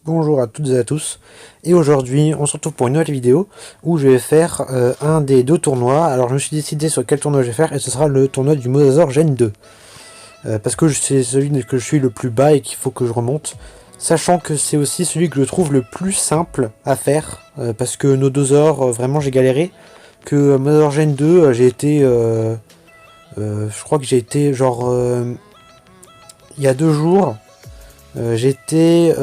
Bonjour à toutes et à tous, et aujourd'hui on se retrouve pour une nouvelle vidéo où je vais faire un des deux tournois. Alors je me suis décidé sur quel tournoi je vais faire et ce sera le tournoi du Mosasaur Gen 2. Parce que c'est celui que je suis le plus bas et qu'il faut que je remonte. Sachant que c'est aussi celui que je trouve le plus simple à faire. Parce que Nodosaur, vraiment j'ai galéré. Que Mosasaur Gen 2, j'ai été... je crois que j'ai été genre... il y a 2 jours... j'étais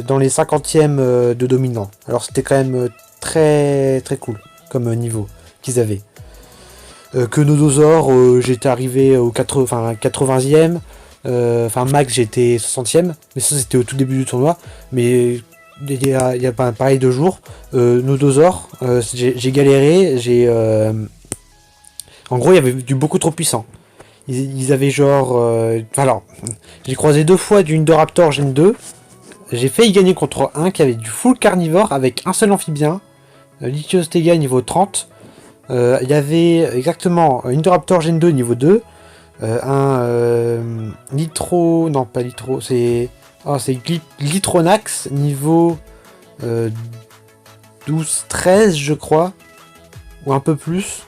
dans les 50e de dominant. Alors c'était quand même très très cool comme niveau qu'ils avaient. Que Nodosaur, j'étais arrivé au 80e. Enfin max j'étais 60e. Mais ça c'était au tout début du tournoi. Mais il y a pas pareil 2 jours. Nodosaur, j'ai galéré. En gros il y avait du beaucoup trop puissant. Ils avaient genre... alors, j'ai croisé 2 fois du Indoraptor Gen 2. J'ai failli gagner contre un qui avait du full carnivore avec un seul amphibien. Lithiostega niveau 30. Il y avait exactement Indoraptor Gen 2 niveau 2. Litro... Non, pas Litro, c'est... Oh, c'est Litronax niveau 12-13 je crois. Ou un peu plus.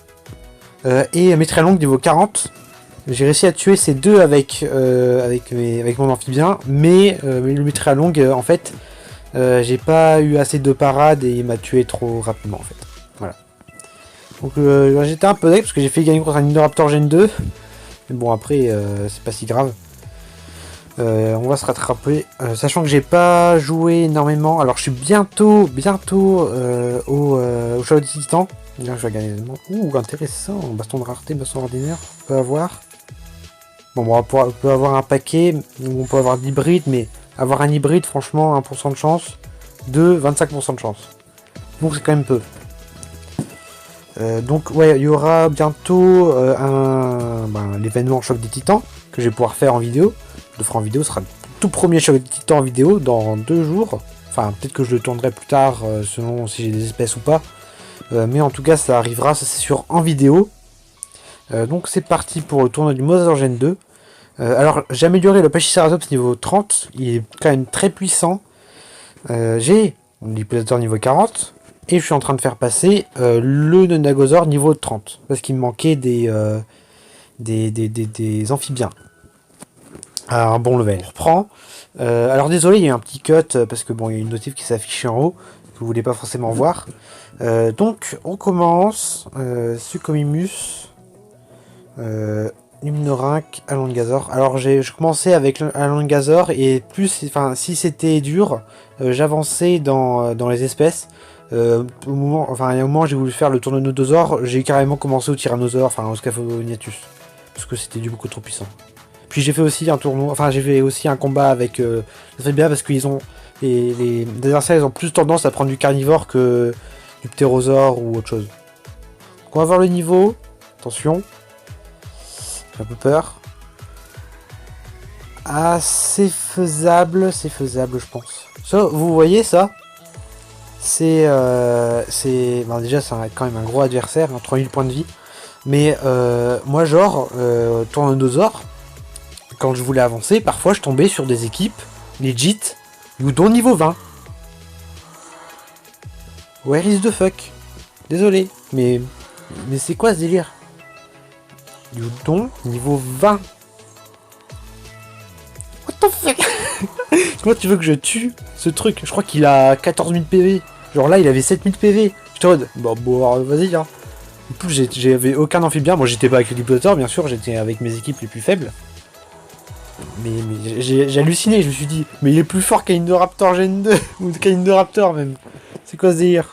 Et Metralong niveau 40. J'ai réussi à tuer ces deux avec mon amphibien, mais le Metralong, en fait, j'ai pas eu assez de parade et il m'a tué trop rapidement, en fait. Voilà. Donc j'étais un peu deck parce que j'ai fait gagner contre un Indoraptor Gen 2. Mais bon, après, c'est pas si grave. On va se rattraper. Sachant que j'ai pas joué énormément. Alors je suis bientôt au Shadow Titan. Là, je vais gagner. Ouh, intéressant. Baston de rareté, baston ordinaire. On peut avoir. Bon, on peut avoir un paquet, on peut avoir de l'hybride, mais avoir un hybride, franchement, 1% de chance, 25% de chance. Donc c'est quand même peu. Donc ouais, il y aura bientôt l'événement Choc des Titans, que je vais pouvoir faire en vidéo. Je le ferai en vidéo, ce sera le tout premier Choc des Titans en vidéo, dans 2 jours. Enfin, peut-être que je le tournerai plus tard, selon si j'ai des espèces ou pas. Mais en tout cas, ça arrivera, ça c'est sûr, en vidéo. Donc c'est parti pour le tournoi du Mosasaur Gen 2. Alors j'ai amélioré le Pachyceratops niveau 30, il est quand même très puissant. J'ai l'Hypnosaur niveau 40 et je suis en train de faire passer le Nonagosaur niveau 30 parce qu'il me manquait des amphibiens à un bon level. On reprend. Alors désolé, il y a un petit cut parce que bon, il y a une notif qui s'affiche en haut que vous voulez pas forcément voir. Donc on commence. Suchomimus. Luminorinque, Alongazor. Alors je commençais avec Alongazor et plus, enfin si c'était dur, j'avançais dans les espèces. Il y a un moment j'ai voulu faire le tour de Nodosaur, j'ai carrément commencé au Tyrannosaure, enfin au Scaphognathus, parce que c'était du beaucoup trop puissant. Puis j'ai fait aussi un tournoi, enfin j'ai fait aussi un combat avec très bien parce qu'ils ont les adversaires, ils ont plus tendance à prendre du carnivore que du ptérosaure ou autre chose. Donc on va voir le niveau. Attention. J'ai un peu peur. Ah, c'est faisable, je pense. Ça, vous voyez ça? C'est... Bon, déjà, c'est quand même un gros adversaire, hein, 3000 points de vie. Mais moi, genre, Tournosaur, quand je voulais avancer, parfois je tombais sur des équipes legit, dont niveau 20. Where is the fuck? Désolé, mais c'est quoi ce délire? Udon niveau 20. What the fuck? Comment tu veux que je tue ce truc? Je crois qu'il a 14 000 PV. Genre là, il avait 7 000 PV. Je te dis, bon, vas-y, hein. En plus, j'avais aucun amphibien. Moi, j'étais pas avec le Diplosaur, bien sûr. J'étais avec mes équipes les plus faibles. Mais j'ai halluciné. Je me suis dit, mais il est plus fort qu'Indoraptor Gen 2. Ou qu'Indoraptor, même. C'est quoi ce délire?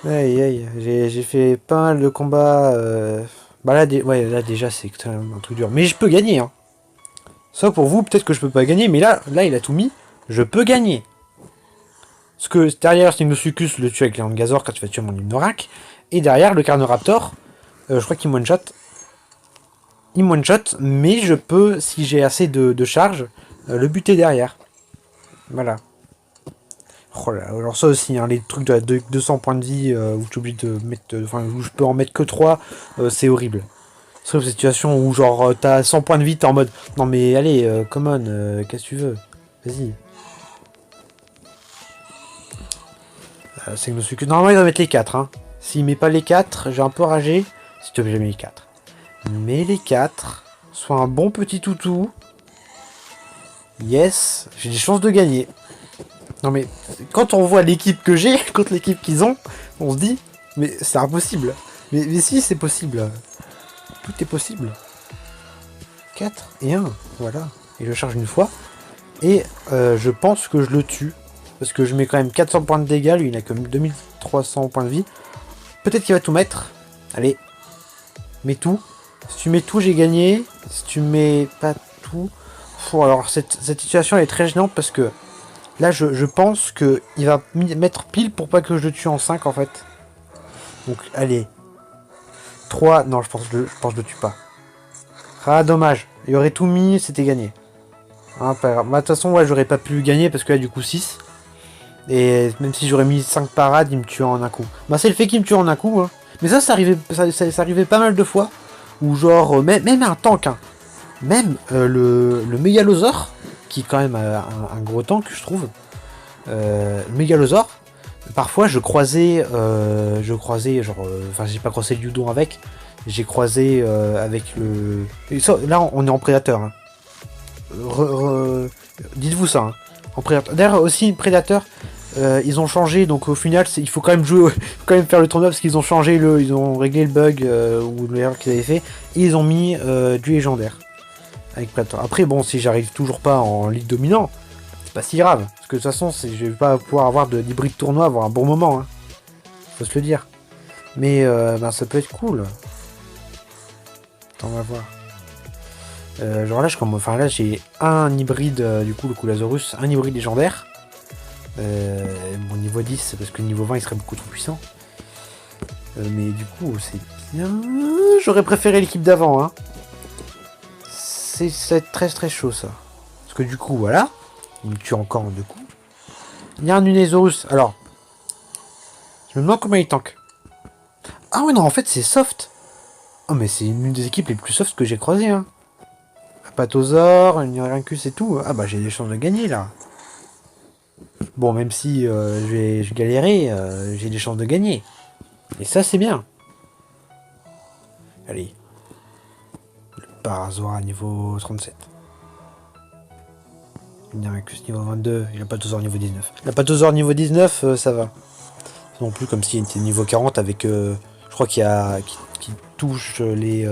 Aïe, j'ai fait pas mal de combats. Bah là, là déjà, c'est un truc dur. Mais je peux gagner, hein. Ça, pour vous, peut-être que je peux pas gagner. Mais là, il a tout mis. Je peux gagner. Parce que derrière, Stingosuchus le tue avec les Alongazor quand tu vas tuer mon Luminorinque. Et derrière, le Carnoraptor, je crois qu'il one-shot. Il one-shot, mais je peux, si j'ai assez de charge, le buter derrière. Voilà. Oh là, alors ça aussi, hein, les trucs de 200 points de vie où tu obligé de mettre, où je peux en mettre que 3, c'est horrible. C'est une situation où genre t'as 100 points de vie, t'es en mode non mais allez, come on, qu'est-ce que tu veux? Vas-y. C'est Gnosuke. Normalement, il va mettre les 4. Hein. S'il met pas les 4, j'ai un peu ragé. S'il te plaît, j'ai mis les 4. Mais les 4. Soit un bon petit toutou. Yes. J'ai des chances de gagner. Non mais, quand on voit l'équipe que j'ai, contre l'équipe qu'ils ont, on se dit, mais c'est impossible. Mais si, c'est possible. Tout est possible. 4 et 1. Voilà. Et je charge une fois. Et je pense que je le tue. Parce que je mets quand même 400 points de dégâts. Lui, il a quand même 2300 points de vie. Peut-être qu'il va tout mettre. Allez. Mets tout. Si tu mets tout, j'ai gagné. Si tu mets pas tout... alors, cette situation elle est très gênante parce que... Là, je pense qu'il va mettre pile pour pas que je le tue en 5, en fait. Donc, allez. 3... Non, je pense que je le tue pas. Ah, dommage. Il aurait tout mis, c'était gagné. Hein, pas grave. Bah, de toute façon, ouais, j'aurais pas pu gagner parce que là, du coup, 6. Et même si j'aurais mis 5 parades, il me tue en un coup. Bah, c'est le fait qu'il me tue en un coup. Hein. Mais ça arrivait pas mal de fois. Ou genre, même un tank. Hein. Même le Mégalosaure, qui est quand même un gros tank, je trouve. Le Mégalosaure, parfois je croisais genre... Enfin, j'ai pas croisé le Yudon avec. J'ai croisé avec le... Et ça, là, on est en prédateur. Hein. Dites-vous ça. Hein. En prédateur. D'ailleurs, aussi, prédateur, ils ont changé. Donc, au final, il faut quand même jouer, faut quand même faire le tournoi parce qu'ils ont changé ils ont réglé le bug ou l'erreur qu'ils avaient fait. Et ils ont mis du légendaire avec prédateur. Après, bon, si j'arrive toujours pas en ligue dominant, c'est pas si grave. Parce que de toute façon, je vais pas pouvoir avoir d'hybride tournoi, avoir un bon moment. Hein. Faut se le dire. Mais ben, ça peut être cool. Attends, on va voir. Genre là, là j'ai un hybride, du coup, le Coolasaurus, un hybride légendaire. Bon, niveau 10, c'est parce que niveau 20, il serait beaucoup trop puissant. Mais du coup, c'est bien. J'aurais préféré l'équipe d'avant, hein. C'est très très chaud, ça. Parce que du coup, voilà. Il me tue encore en 2 coups. Il y a un Unesaurus. Alors, je me demande comment il tank. Ah ouais, non, en fait, c'est soft. Oh, mais c'est une des équipes les plus soft que j'ai croisées, hein. Apatosaur, Uranus et tout. Ah bah, j'ai des chances de gagner, là. Bon, même si je galérais, j'ai des chances de gagner. Et ça, c'est bien. Allez. Le Parasaur à niveau 37. Uranus niveau 22. Et l'Apatosaur niveau 19. L'Apatosaur niveau 19, ça va. Non plus comme s'il était niveau 40 avec... je crois qu'il y a... qui touche les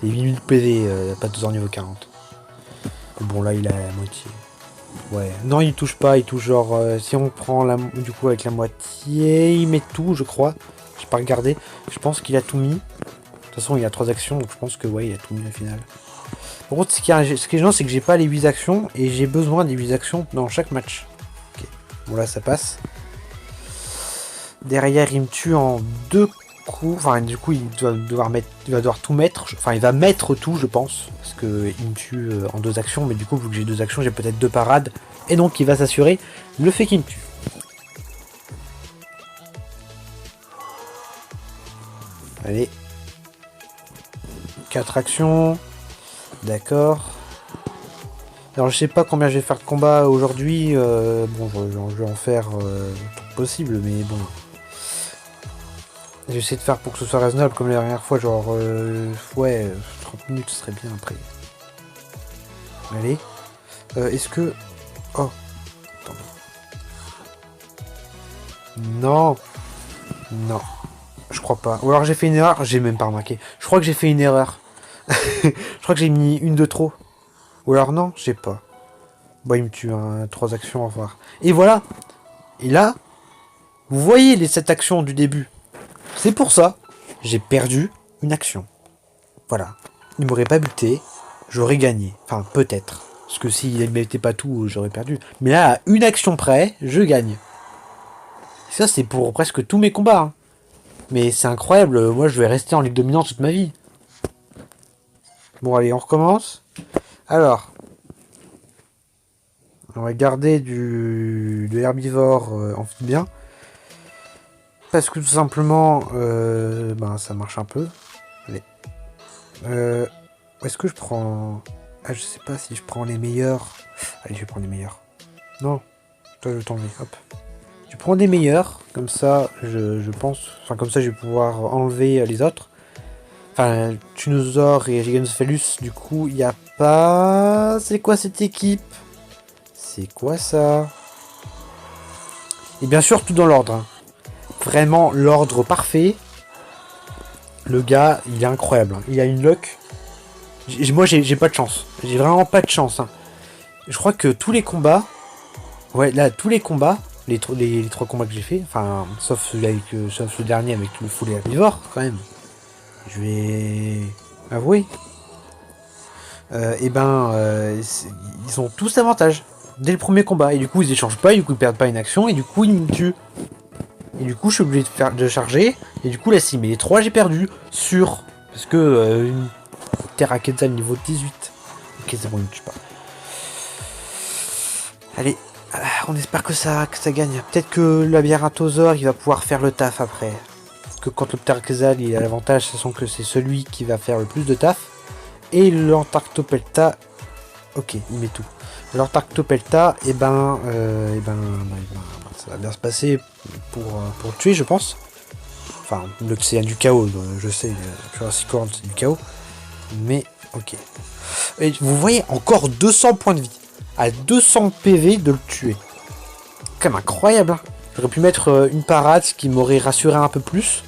8000 PV, l'Apatosaur niveau 40. Bon, là, il a la moitié. Ouais, non, il touche pas, il touche genre... si on prend du coup avec la moitié, il met tout, je crois. J'ai pas regardé. Je pense qu'il a tout mis. De toute façon, il y a 3 actions, donc je pense que ouais, il a tout mis au final. Par contre, ce qui est gênant, c'est que j'ai pas les 8 actions, et j'ai besoin des 8 actions dans chaque match. Ok, bon là, ça passe. Derrière, il me tue en 2 coups. Enfin, du coup, il va devoir tout mettre. Enfin, il va mettre tout, je pense. Parce qu'il me tue en 2 actions. Mais du coup, vu que j'ai 2 actions, j'ai peut-être 2 parades. Et donc, il va s'assurer le fait qu'il me tue. Allez. 4 actions. D'accord. Alors, je sais pas combien je vais faire de combat aujourd'hui. Bon, je vais en faire tout possible. Mais bon. J'essaie de faire pour que ce soit raisonnable comme la dernière fois, genre ouais, 30 minutes ce serait bien après. Allez. Est-ce que... Oh. Attends. Non. Non. Je crois pas. Ou alors j'ai fait une erreur, j'ai même pas remarqué. Je crois que j'ai fait une erreur. Je crois que j'ai mis une de trop. Ou alors non, je sais pas. Bon, il me tue, hein, 3 actions, au revoir. Et voilà. Et là, vous voyez les 7 actions du début. C'est pour ça, j'ai perdu une action. Voilà. Il m'aurait pas buté, j'aurais gagné. Enfin, peut-être. Parce que s'il ne mettait pas tout, j'aurais perdu. Mais là, à une action près, je gagne. Ça, c'est pour presque tous mes combats. Hein. Mais c'est incroyable, moi je vais rester en ligue dominante toute ma vie. Bon, allez, on recommence. Alors. On va garder de l'herbivore en bien. Parce que tout simplement, ben, ça marche un peu. Allez. Est-ce que je prends... Ah, je sais pas si je prends les meilleurs. Allez, je vais prendre les meilleurs. Non. Toi, je vais t'enlever. Hop. Je prends des meilleurs, comme ça, je pense... Enfin, comme ça, je vais pouvoir enlever les autres. Enfin, Tunosaur et Gigantophallus, du coup, il n'y a pas... C'est quoi cette équipe? C'est quoi ça? Et bien sûr, tout dans l'ordre. Hein. Vraiment, l'ordre parfait. Le gars, il est incroyable. Hein. Il a une luck. Moi, j'ai pas de chance. J'ai vraiment pas de chance. Hein. Je crois que tous les combats... Ouais, là, tous les combats... Les 3 combats que j'ai fait, enfin, sauf sauf ce dernier avec tout le full herbivore, quand même. Je vais avouer. Ils ont tous avantage dès le premier combat. Et du coup, ils échangent pas, et du coup, ils perdent pas une action, et du coup, ils me tuent. Et du coup, je suis obligé de charger, et du coup, là, si, mais les 3, j'ai perdu. Sûr. Parce que une Terra Quetzal niveau 18. Ok, c'est bon, il me tue pas. Allez. On espère que ça gagne. Peut-être que l'Abiratosaure il va pouvoir faire le taf après. Parce que quand le Pteroxal il a l'avantage, ce sont que c'est celui qui va faire le plus de taf. Et l'Antarctopelta, ok, il met tout. L'Antarctopelta, ça va bien se passer pour le tuer, je pense. Enfin, c'est du chaos, je sais, Jurassic World c'est du chaos. Mais ok. Et vous voyez encore 200 points de vie. À 200 PV de le tuer. Quand même incroyable. Hein. J'aurais pu mettre une parade qui m'aurait rassuré un peu plus.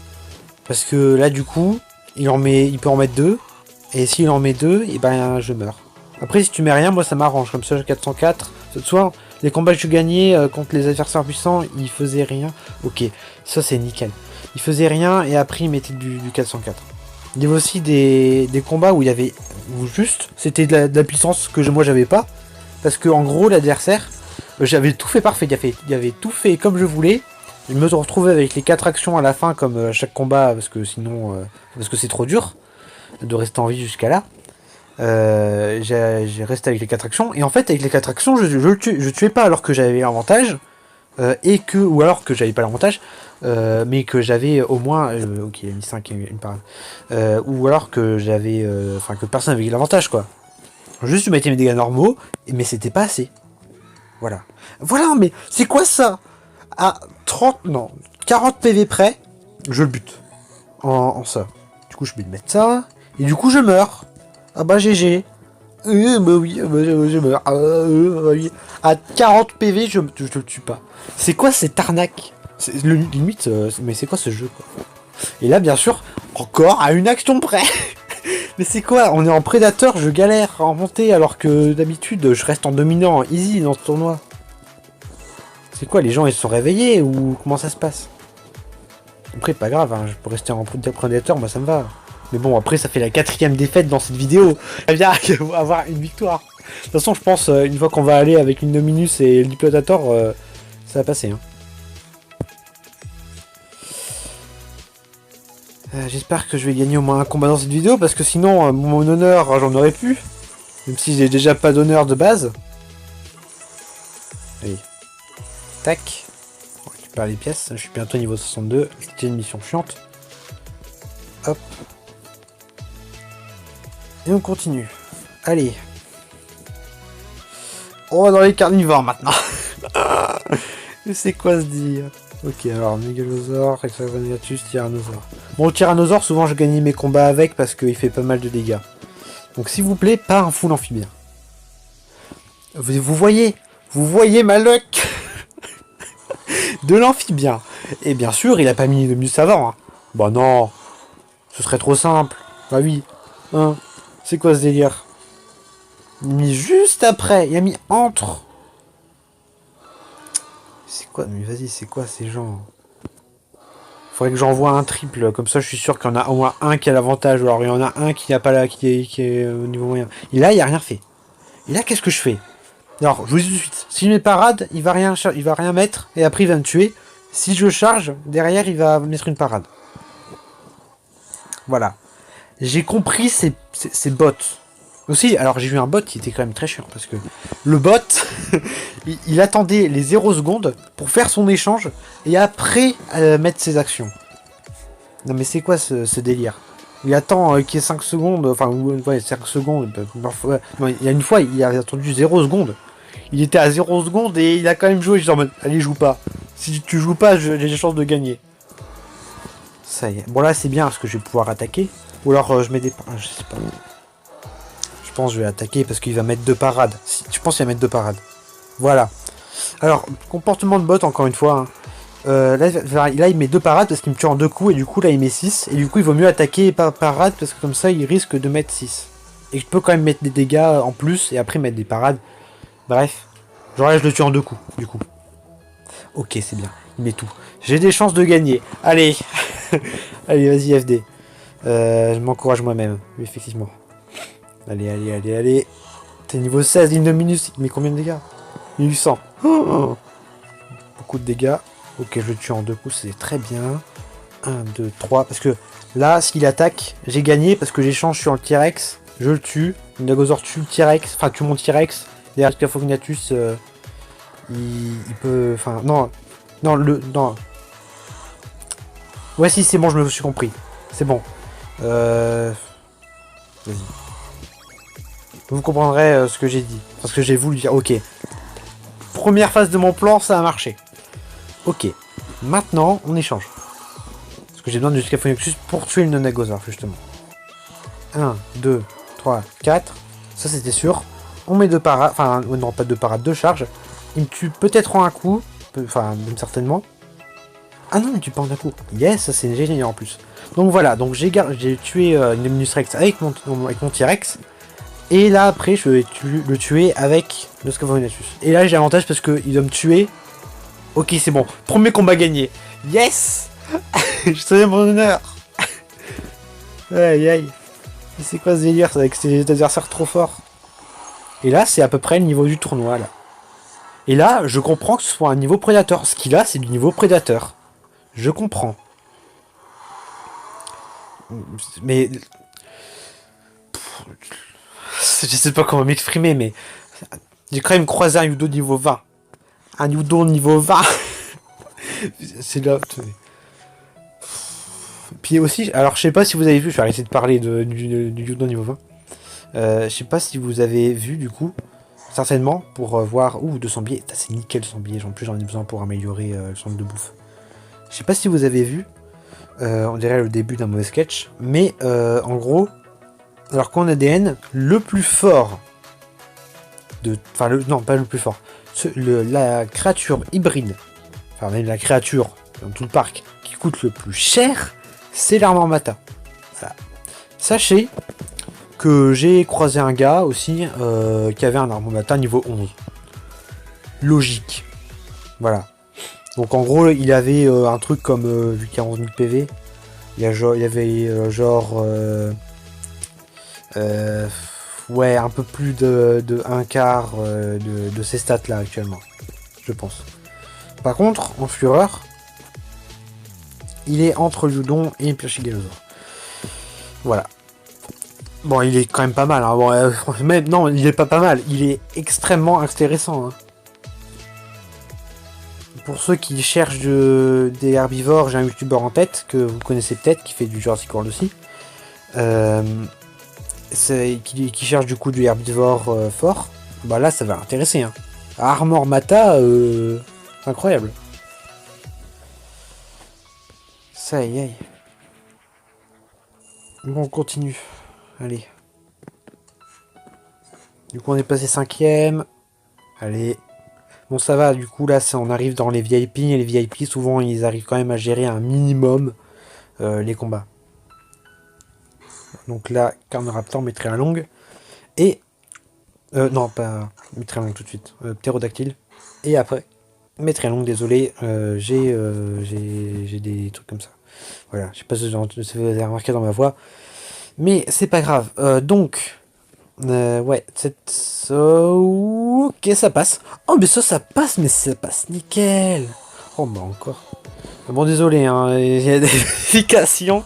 Parce que là du coup, il peut en mettre 2. Et s'il en met 2, et ben je meurs. Après si tu mets rien, moi ça m'arrange. Comme ça j'ai 404. Soit les combats que je gagnais contre les adversaires puissants, ils faisaient rien. Ok, ça c'est nickel. Ils faisaient rien et après ils mettaient du 404. Il y avait aussi des combats où il y avait... Où juste, c'était de la puissance que moi j'avais pas. Parce que en gros l'adversaire, j'avais tout fait parfait, il y avait tout fait comme je voulais. Je me retrouvais avec les 4 actions à la fin comme chaque combat parce que sinon parce que c'est trop dur de rester en vie jusqu'à là. J'ai resté avec les 4 actions et en fait avec les 4 actions je tuais pas alors que j'avais l'avantage ou alors que j'avais pas l'avantage mais que j'avais au moins ok il a mis 5 et une parade ou alors que j'avais que personne n'avait l'avantage quoi. Juste, je mettais mes dégâts normaux, mais c'était pas assez. Voilà. Voilà, mais c'est quoi ça? À 40 PV près, je le bute. En ça. Du coup, je vais mettre ça, et du coup, je meurs. Ah bah, GG. Bah oui, je meurs. Oui. À 40 PV, je le tue pas. C'est quoi cette arnaque? Limite, mais c'est quoi ce jeu, quoi? Et là, bien sûr, encore à une action près. Mais c'est quoi? On est en prédateur, je galère à en monter alors que d'habitude je reste en dominant easy dans ce tournoi. C'est quoi, les gens ils se sont réveillés ou comment ça se passe? Après pas grave, hein, je peux rester en prédateur, moi ça me va. Mais bon après ça fait la 4ème défaite dans cette vidéo. Ça vient avoir une victoire. De toute façon je pense une fois qu'on va aller avec une Dominus et le Diplotator, ça va passer. Hein. J'espère que je vais gagner au moins un combat dans cette vidéo parce que sinon mon honneur j'en aurais plus. Même si j'ai déjà pas d'honneur de base. Allez. Tac. On récupère les pièces. Je suis bientôt niveau 62. C'était une mission chiante. Hop. Et on continue. Allez. On va dans les carnivores maintenant. Mais c'est quoi ce dire? Ok, alors Mégalosaure, Hexagonatus, Tyrannosaure. Bon, le Tyrannosaure, souvent je gagnais mes combats avec parce qu'il fait pas mal de dégâts. Donc s'il vous plaît, pas un full amphibien. Vous voyez ma luck de l'amphibien. Et bien sûr, il a pas mis de mieux savant. Hein. Bah non, ce serait trop simple. Bah oui. Hein, c'est quoi ce délire? Il a mis juste après, il a mis entre. C'est quoi? Mais vas-y, c'est quoi ces gens? Faudrait que j'envoie un triple, comme ça je suis sûr qu'il y en a au moins un qui a l'avantage, ou alors il y en a un qui n'a pas là, qui est au niveau moyen. Et là, il n'y a rien fait. Et là, qu'est-ce que je fais? Alors, je vous dis tout de suite, si je mets parade, il va rien mettre, et après il va me tuer. Si je charge, derrière il va mettre une parade. Voilà. J'ai compris ces bots. Aussi, alors j'ai vu un bot qui était quand même très chiant, parce que le bot, il attendait les 0 secondes pour faire son échange, et après mettre ses actions. Non mais c'est quoi ce délire? Il attend qu'il y ait 5 secondes, enfin ouais 5 secondes, il y a une fois il a attendu 0 secondes. Il était à 0 secondes et il a quand même joué, je suis en mode, allez joue pas. Si tu joues pas, j'ai des chances de gagner. Ça y est. Bon là c'est bien parce que je vais pouvoir attaquer. Ou alors je mets des... je sais pas. Je pense que je vais attaquer parce qu'il va mettre 2 parades. Si, je pense qu'il va mettre 2 parades. Voilà. Alors, comportement de bot encore une fois. Hein. Là il met 2 parades parce qu'il me tue en 2 coups et du coup là il met 6. Et du coup il vaut mieux attaquer par parade parce que comme ça il risque de mettre 6. Et je peux quand même mettre des dégâts en plus et après mettre des parades. Bref. Genre là je le tue en 2 coups du coup. Ok c'est bien. Il met tout. J'ai des chances de gagner. Allez. Allez vas-y FD. Je m'encourage moi-même. Effectivement. Allez allez allez allez. T'es niveau 16 Indominus. Il met combien de dégâts? 1800. Oh, beaucoup de dégâts. Ok, je le tue en 2 coups, c'est très bien. 1, 2, 3. Parce que là, s'il attaque, j'ai gagné parce que j'échange sur le T-Rex. Je le tue. Nagosaur tue le T-Rex. Enfin, tue mon T-Rex. Derrière Scaphoognathus, il peut. Enfin, non. Non, non. Ouais, si, c'est bon, je me suis compris. C'est bon. Vas-y. Vous comprendrez ce que j'ai dit. Parce que j'ai voulu dire. Ok. Première phase de mon plan, ça a marché. Ok. Maintenant, on échange. Parce que j'ai besoin du Scaphoognathus pour tuer le Nonagosaur, justement. 1, 2, 3, 4. Ça, c'était sûr. On met 2 parades. Enfin, non, pas 2 parades, 2 charges. Il me tue peut-être en un coup. Enfin, même certainement. Ah non, il me tue pas en un coup. Yes, ça c'est génial en plus. Donc voilà, donc j'ai tué Indominus Rex avec mon T-Rex. Et là, après, je vais le tuer avec le Scaphoognathus. Et là, j'ai l'avantage parce qu'il doit me tuer. Ok, c'est bon. Premier combat gagné. Yes. Je savais mon honneur. Aïe, aïe. C'est quoi ce délire avec ces adversaires trop forts? Et là, c'est à peu près le niveau du tournoi, là. Et là, je comprends que ce soit un niveau prédateur. Ce qu'il a, c'est du niveau prédateur. Je comprends. Mais... je sais pas comment m'exprimer, mais... j'ai quand même croisé un Yudo niveau 20. Un Yudo niveau 20. C'est là... Puis aussi, alors je sais pas si vous avez vu, je vais arrêter de parler du Yudo niveau 20. Je sais pas si vous avez vu du coup, certainement, pour voir... Ouh, 200 billets, c'est nickel 200 billets, en plus j'en ai besoin pour améliorer le centre de bouffe. Je sais pas si vous avez vu, on dirait le début d'un mauvais sketch, mais en gros, alors qu'en ADN, le plus fort de... Enfin, non, pas le plus fort, la créature hybride, enfin même la créature dans tout le parc, qui coûte le plus cher, c'est l'Armormata. Voilà. Sachez que j'ai croisé un gars aussi qui avait un Armormata niveau 11. Logique. Voilà. Donc en gros, il avait un truc comme vu qu'il y a 11 000 PV, il y avait genre ouais, un peu plus de un quart de ces stats là actuellement, je pense. Par contre, en fureur, il est entre Ludon et Pyrchigalosaur. Voilà. Bon, il est quand même pas mal. Hein. Bon, même, non, il est pas mal. Il est extrêmement intéressant. Hein. Pour ceux qui cherchent des herbivores, j'ai un youtubeur en tête que vous connaissez peut-être, qui fait du Jurassic World aussi. Qui cherche du coup du herbivore fort. Bah là, ça va l'intéresser. Hein. Armormata, incroyable. Ça y est. Bon, on continue. Allez. Du coup, on est passé 5ème. Allez. Bon, ça va, du coup, là, on arrive dans les VIP. Et les VIP, souvent, ils arrivent quand même à gérer un minimum les combats. Donc là, Carnoraptor, Métréalong. Et... non, pas Métréalong tout de suite. Ptérodactyle. Et après, Métréalong, désolé, j'ai des trucs comme ça. Voilà, je sais pas si vous avez remarqué dans ma voix. Mais c'est pas grave. Donc... ouais, ok, ça passe. Oh, mais ça passe, mais ça passe nickel. Oh, bah encore. Bon, désolé, hein, il y a des vérifications.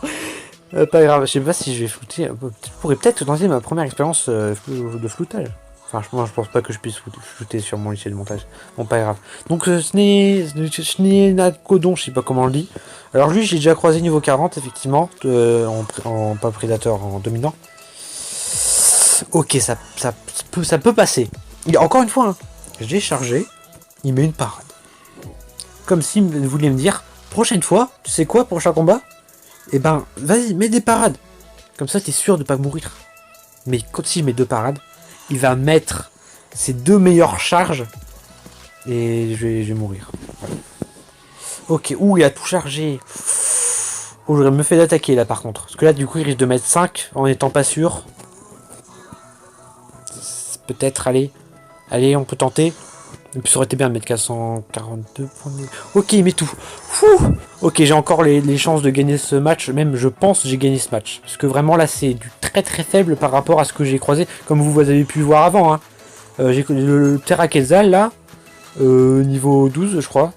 Pas grave, je sais pas si je vais flouter. Je pourrais peut-être tenter ma première expérience de floutage. Enfin, je pense pas que je puisse flouter sur mon logiciel de montage. Bon, pas grave. Donc, Snenacodon, je sais pas comment on le dit. Alors, lui, j'ai déjà croisé niveau 40, effectivement, en pas prédateur, en dominant. Ok, ça peut passer. Encore une fois, hein, j'ai chargé, il met une parade. Comme si vous voulez me dire, prochaine fois, tu sais quoi, prochain combat? Eh ben, vas-y, mets des parades. Comme ça, t'es sûr de pas mourir. Mais quand il met 2 parades, il va mettre ses 2 meilleures charges. Et je vais mourir. Voilà. Ok, ouh, il a tout chargé. Oh, j'aurais me fait d'attaquer là par contre. Parce que là, du coup, il risque de mettre 5 en étant pas sûr. Peut-être, allez. Allez, on peut tenter. Et puis ça aurait été bien de mettre 442 points de... Ok, il met tout. Fouh. Ok, j'ai encore les chances de gagner ce match. Même, je pense que j'ai gagné ce match. Parce que vraiment, là, c'est du très très faible par rapport à ce que j'ai croisé. Comme vous avez pu voir avant. Hein. J'ai le Terra Quetzal, là. Niveau 12, je crois.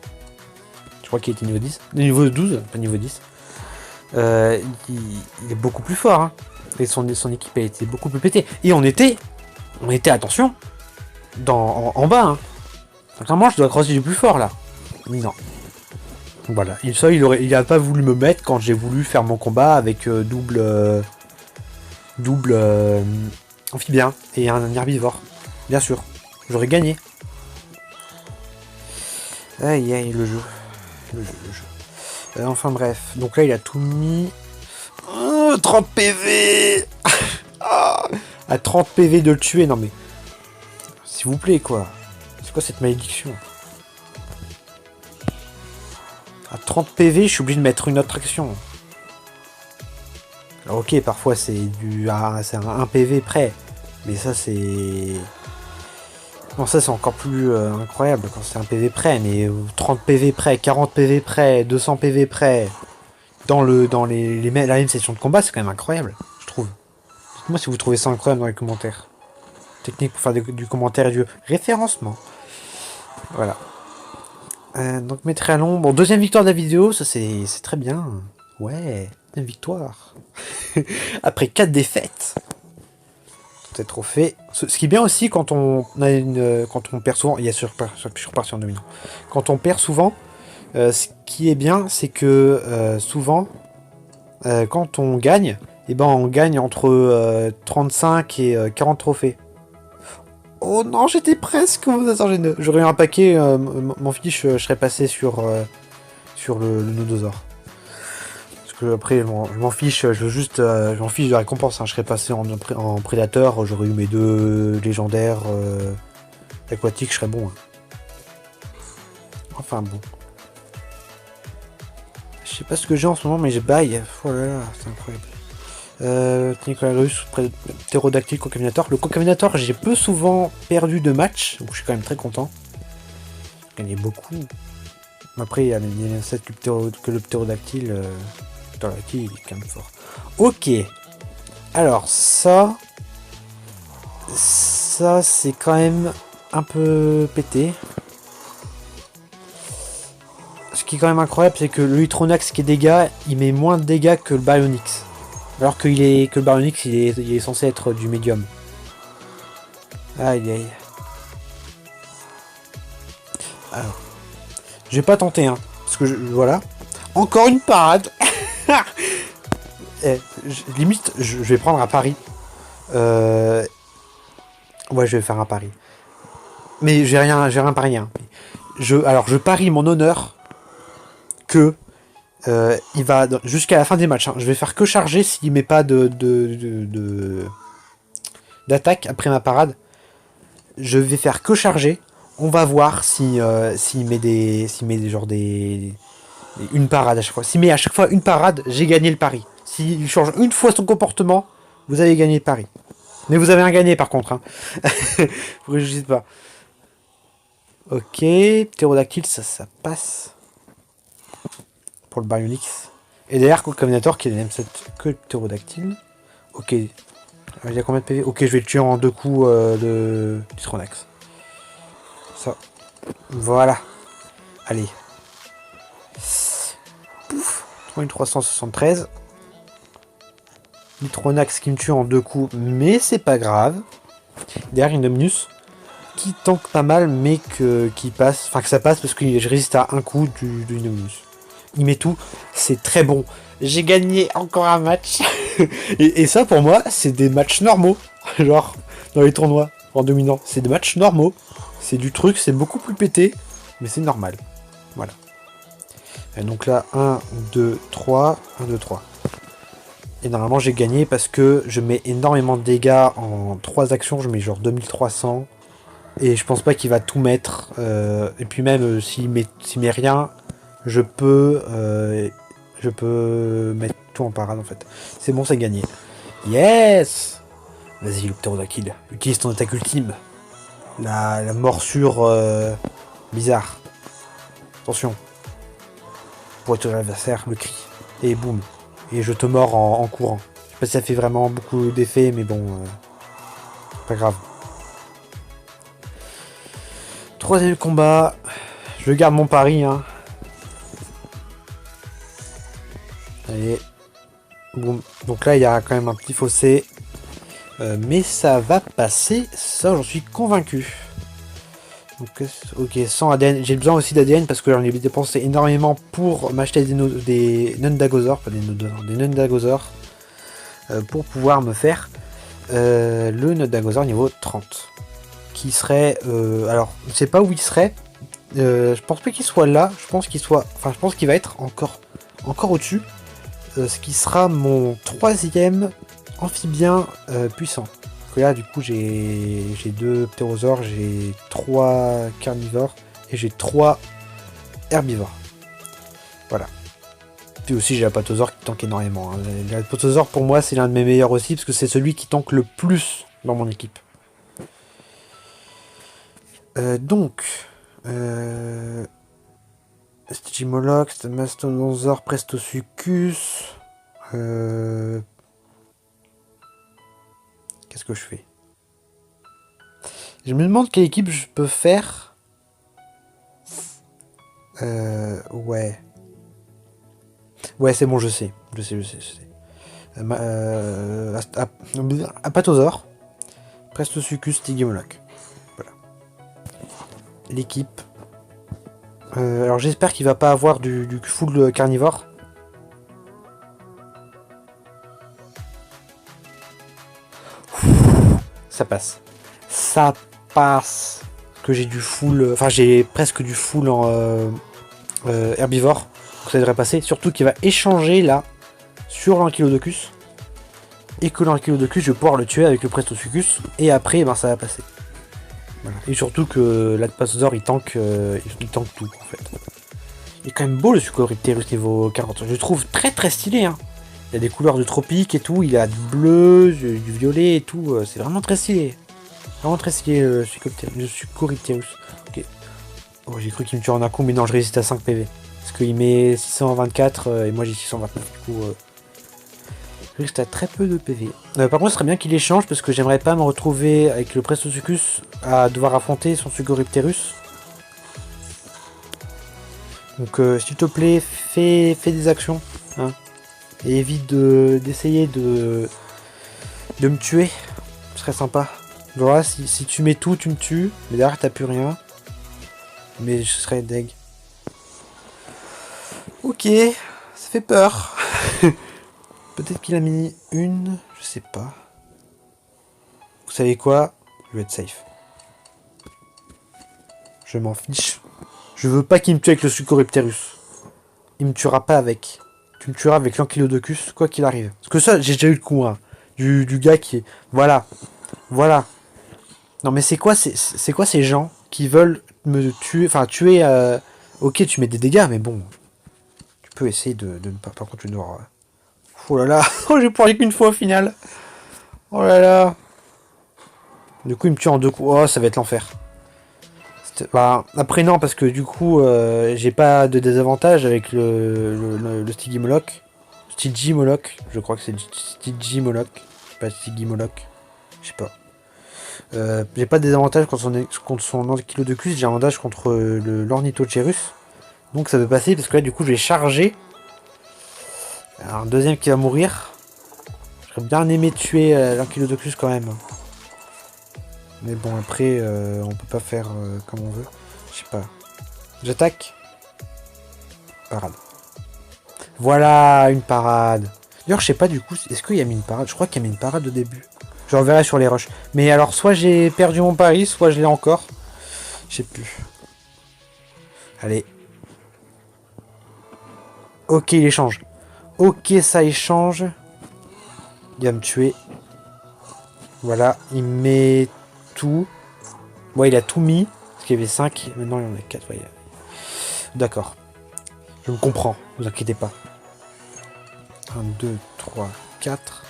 Je crois qu'il était niveau 10. Niveau 12, pas niveau 10. Il est beaucoup plus fort. Hein. Et son équipe a été beaucoup plus pétée. Et on était, attention, en bas. Hein. Donc normalement, je dois croiser du plus fort là. Mais non. Voilà. Et ça, il a pas voulu me mettre quand j'ai voulu faire mon combat avec double amphibien et un herbivore. Bien sûr. J'aurais gagné. Aïe aïe, le jeu. Enfin bref. Donc là, il a tout mis. 30 PV. À 30 PV de le tuer, non mais. S'il vous plaît, quoi. C'est quoi cette malédiction? À 30 PV, je suis obligé de mettre une autre action. Alors ok, parfois c'est c'est un 1 PV près. Mais ça c'est... Non, ça c'est encore plus incroyable quand c'est un PV près. Mais 30 PV près, 40 PV près, 200 PV près. Dans la même session de combat, c'est quand même incroyable, je trouve. Dites-moi si vous trouvez ça incroyable dans les commentaires. Technique pour faire du commentaire et du référencement. Voilà. Donc mettre à l'ombre. Bon, deuxième victoire de la vidéo, ça c'est très bien. Ouais, une victoire. Après 4 défaites. Tout est trophée. Ce qui est bien aussi quand on perd souvent, il y a sur partie en dominant. Quand on perd souvent, ce qui est bien, c'est que souvent, quand on gagne, eh ben on gagne entre 35 et 40 trophées. Oh non, j'étais presque au Mosasaur Gen 2. J'aurais eu un paquet, mon fiche, je serais passé sur le Nodosaur. Parce que après, je m'en fiche, je m'en fiche de la récompense. Hein. Je serais passé en prédateur, j'aurais eu mes 2 légendaires aquatiques, je serais bon. Hein. Enfin bon. Je sais pas ce que j'ai en ce moment, mais je baille. Oh là là, c'est incroyable. Nicolarus, ptérodactyle, Concaminator. Le Concaminator, j'ai peu souvent perdu de match, donc je suis quand même très content. J'ai gagné beaucoup. Après, il y a cette que le ptérodactyle. Ptérodactyle, il est quand même fort. Ok. Alors, ça c'est quand même un peu pété. Ce qui est quand même incroyable, c'est que le Litronax qui est dégâts, il met moins de dégâts que le Baryonyx. Alors que le Baryonyx, il est censé être du médium. Aïe aïe. Alors. Je vais pas tenter, hein. Parce que voilà. Encore une parade. Limite, je vais prendre un pari. Ouais, je vais faire un pari. Mais j'ai rien parié. Hein. Alors, je parie mon honneur que il va jusqu'à la fin des matchs. Hein. Je vais faire que charger s'il met pas d'attaque après ma parade. Je vais faire que charger. On va voir s'il met une parade à chaque fois. S'il met à chaque fois une parade, j'ai gagné le pari. S'il change une fois son comportement, vous avez gagné le pari. Mais vous avez un gagné par contre. Hein. Vous réjouissez pas. Ok, ptérodactyle, ça passe. Pour le Baryonyx. Et derrière, Concaminator qui est le même set que le ptérodactyle. Ok. Il y a combien de PV? Ok, je vais le tuer en 2 coups de Litronax. Ça. Voilà. Allez. Pouf. 3373. Litronax qui me tue en 2 coups, mais c'est pas grave. Derrière, Indominus qui tank pas mal, mais qui passe. Enfin, que ça passe parce que je résiste à un coup du Indominus. Il met tout, c'est très bon. J'ai gagné encore un match. et ça, pour moi, c'est des matchs normaux. Genre, dans les tournois en dominant. C'est des matchs normaux. C'est du truc, c'est beaucoup plus pété. Mais c'est normal. Voilà. Et donc là, 1, 2, 3, 1, 2, 3. Et normalement, j'ai gagné parce que je mets énormément de dégâts en 3 actions. Je mets genre 2300. Et je pense pas qu'il va tout mettre. Et puis même, s'il met rien, je peux mettre tout en parade en fait. C'est bon, c'est gagné. Yes! Vas-y, le ptérodactyle. Utilise ton attaque ultime. La morsure bizarre. Attention. Pour être l'adversaire, le cri. Et boum. Et je te mords en courant. Je sais pas si ça fait vraiment beaucoup d'effets, mais bon. Pas grave. Troisième combat. Je garde mon pari, hein. Allez. Boum. Donc là, il y a quand même un petit fossé. Mais ça va passer. Ça, j'en suis convaincu. Donc, ok, 100 ADN. J'ai besoin aussi d'ADN parce que j'en ai dépensé énormément pour m'acheter des Nundagosaures. Pas des Nundagosaures, des Nundagosaures. Pour pouvoir me faire le Nundagosaure niveau 30. Qui serait... alors, je sais pas où il serait. Je pense pas qu'il soit là. Je pense qu'il soit... Enfin, je pense qu'il va être encore au-dessus. Ce qui sera mon 3e amphibien puissant. Donc là, du coup, j'ai 2 ptérosaures, j'ai 3 carnivores et j'ai 3 herbivores. Voilà. Puis aussi, j'ai l'apatosaure qui tank énormément. Hein. L'apatosaure, pour moi, c'est l'un de mes meilleurs aussi, parce que c'est celui qui tank le plus dans mon équipe. Donc... Stygimoloch, Mastodonzor, Prestosuchus... Qu'est-ce que je fais? Je me demande quelle équipe je peux faire. Ouais. Ouais, c'est bon, je sais. Apatosaure, Prestosuchus, Stygimoloch. Voilà. L'équipe. Alors j'espère qu'il va pas avoir du full carnivore. Ça passe. Ça passe. Que j'ai du full... Enfin, j'ai presque du full en herbivore. Donc ça devrait passer. Surtout qu'il va échanger là sur l'Ankylodocus. Et que l'Ankylodocus, je vais pouvoir le tuer avec le Prestosuchus. Et après, ben, ça va passer. Voilà. Et surtout que l'Apatosaure, il tank tout en fait. Il est quand même beau le Suchorypterus niveau 40. Je le trouve très très stylé. Hein. Il y a des couleurs de tropique et tout. Il a du bleu, du violet et tout. C'est vraiment très stylé. Vraiment très stylé le Suchorypterus. Ok. Oh, j'ai cru qu'il me tuait en un coup, mais non, je résiste à 5 PV. Parce qu'il met 624 et moi j'ai 629. Du coup, je résiste à très peu de PV. Par contre, ce serait bien qu'il échange parce que j'aimerais pas me retrouver avec le Prestosuchus à devoir affronter son Suchorypterus. Donc, s'il te plaît, fais des actions. Hein, et évite d'essayer de me tuer. Ce serait sympa. Voilà, si tu mets tout, tu me tues. Mais derrière, t'as plus rien. Mais je serais deg. Ok, ça fait peur. Peut-être qu'il a mis une, je sais pas. Vous savez quoi? Je vais être safe. Je m'en fiche. Je veux pas qu'il me tue avec le Suchorypterus. Il me tuera pas avec. Tu me tueras avec l'Ankylodocus, quoi qu'il arrive. Parce que ça, j'ai déjà eu le coup, hein. Du gars qui est... Voilà. Voilà. Non mais c'est quoi ces gens qui veulent me tuer... Enfin, tuer... Ok, tu mets des dégâts, mais bon... Tu peux essayer de ne pas... Par contre, tu dois... Oh là là. Oh, j'ai parlé qu'une fois au final. Oh là là. Du coup, il me tue en 2 coups. Oh, ça va être l'enfer. Bah, après, non, parce que du coup, j'ai pas de désavantage avec le Stygimoloch. Stygimoloch. Je crois que c'est Stygimoloch. Pas Stygimoloch. Je sais pas. J'ai pas de désavantage contre son Ankylodocus. J'ai un avantage contre l'Ornithocerus. Donc ça peut passer parce que là, du coup, je vais charger. Alors, un deuxième qui va mourir. J'aurais bien aimé tuer l'Ankylodocus quand même. Mais bon, après, on peut pas faire comme on veut. Je sais pas. J'attaque. Parade. Voilà, une parade. D'ailleurs, je sais pas du coup, est-ce qu'il y a mis une parade? Je crois qu'il y a mis une parade au début. Je reverrai sur les rushs. Mais alors, soit j'ai perdu mon pari, soit je l'ai encore. Je sais plus. Allez. Ok, il échange. Ok, ça échange. Il va me tuer. Voilà, il met tout. Ouais, il a tout mis. Parce qu'il y avait 5. Maintenant, il y en a 4. Ouais. D'accord. Je me comprends. Ne vous inquiétez pas. 1, 2, 3, 4.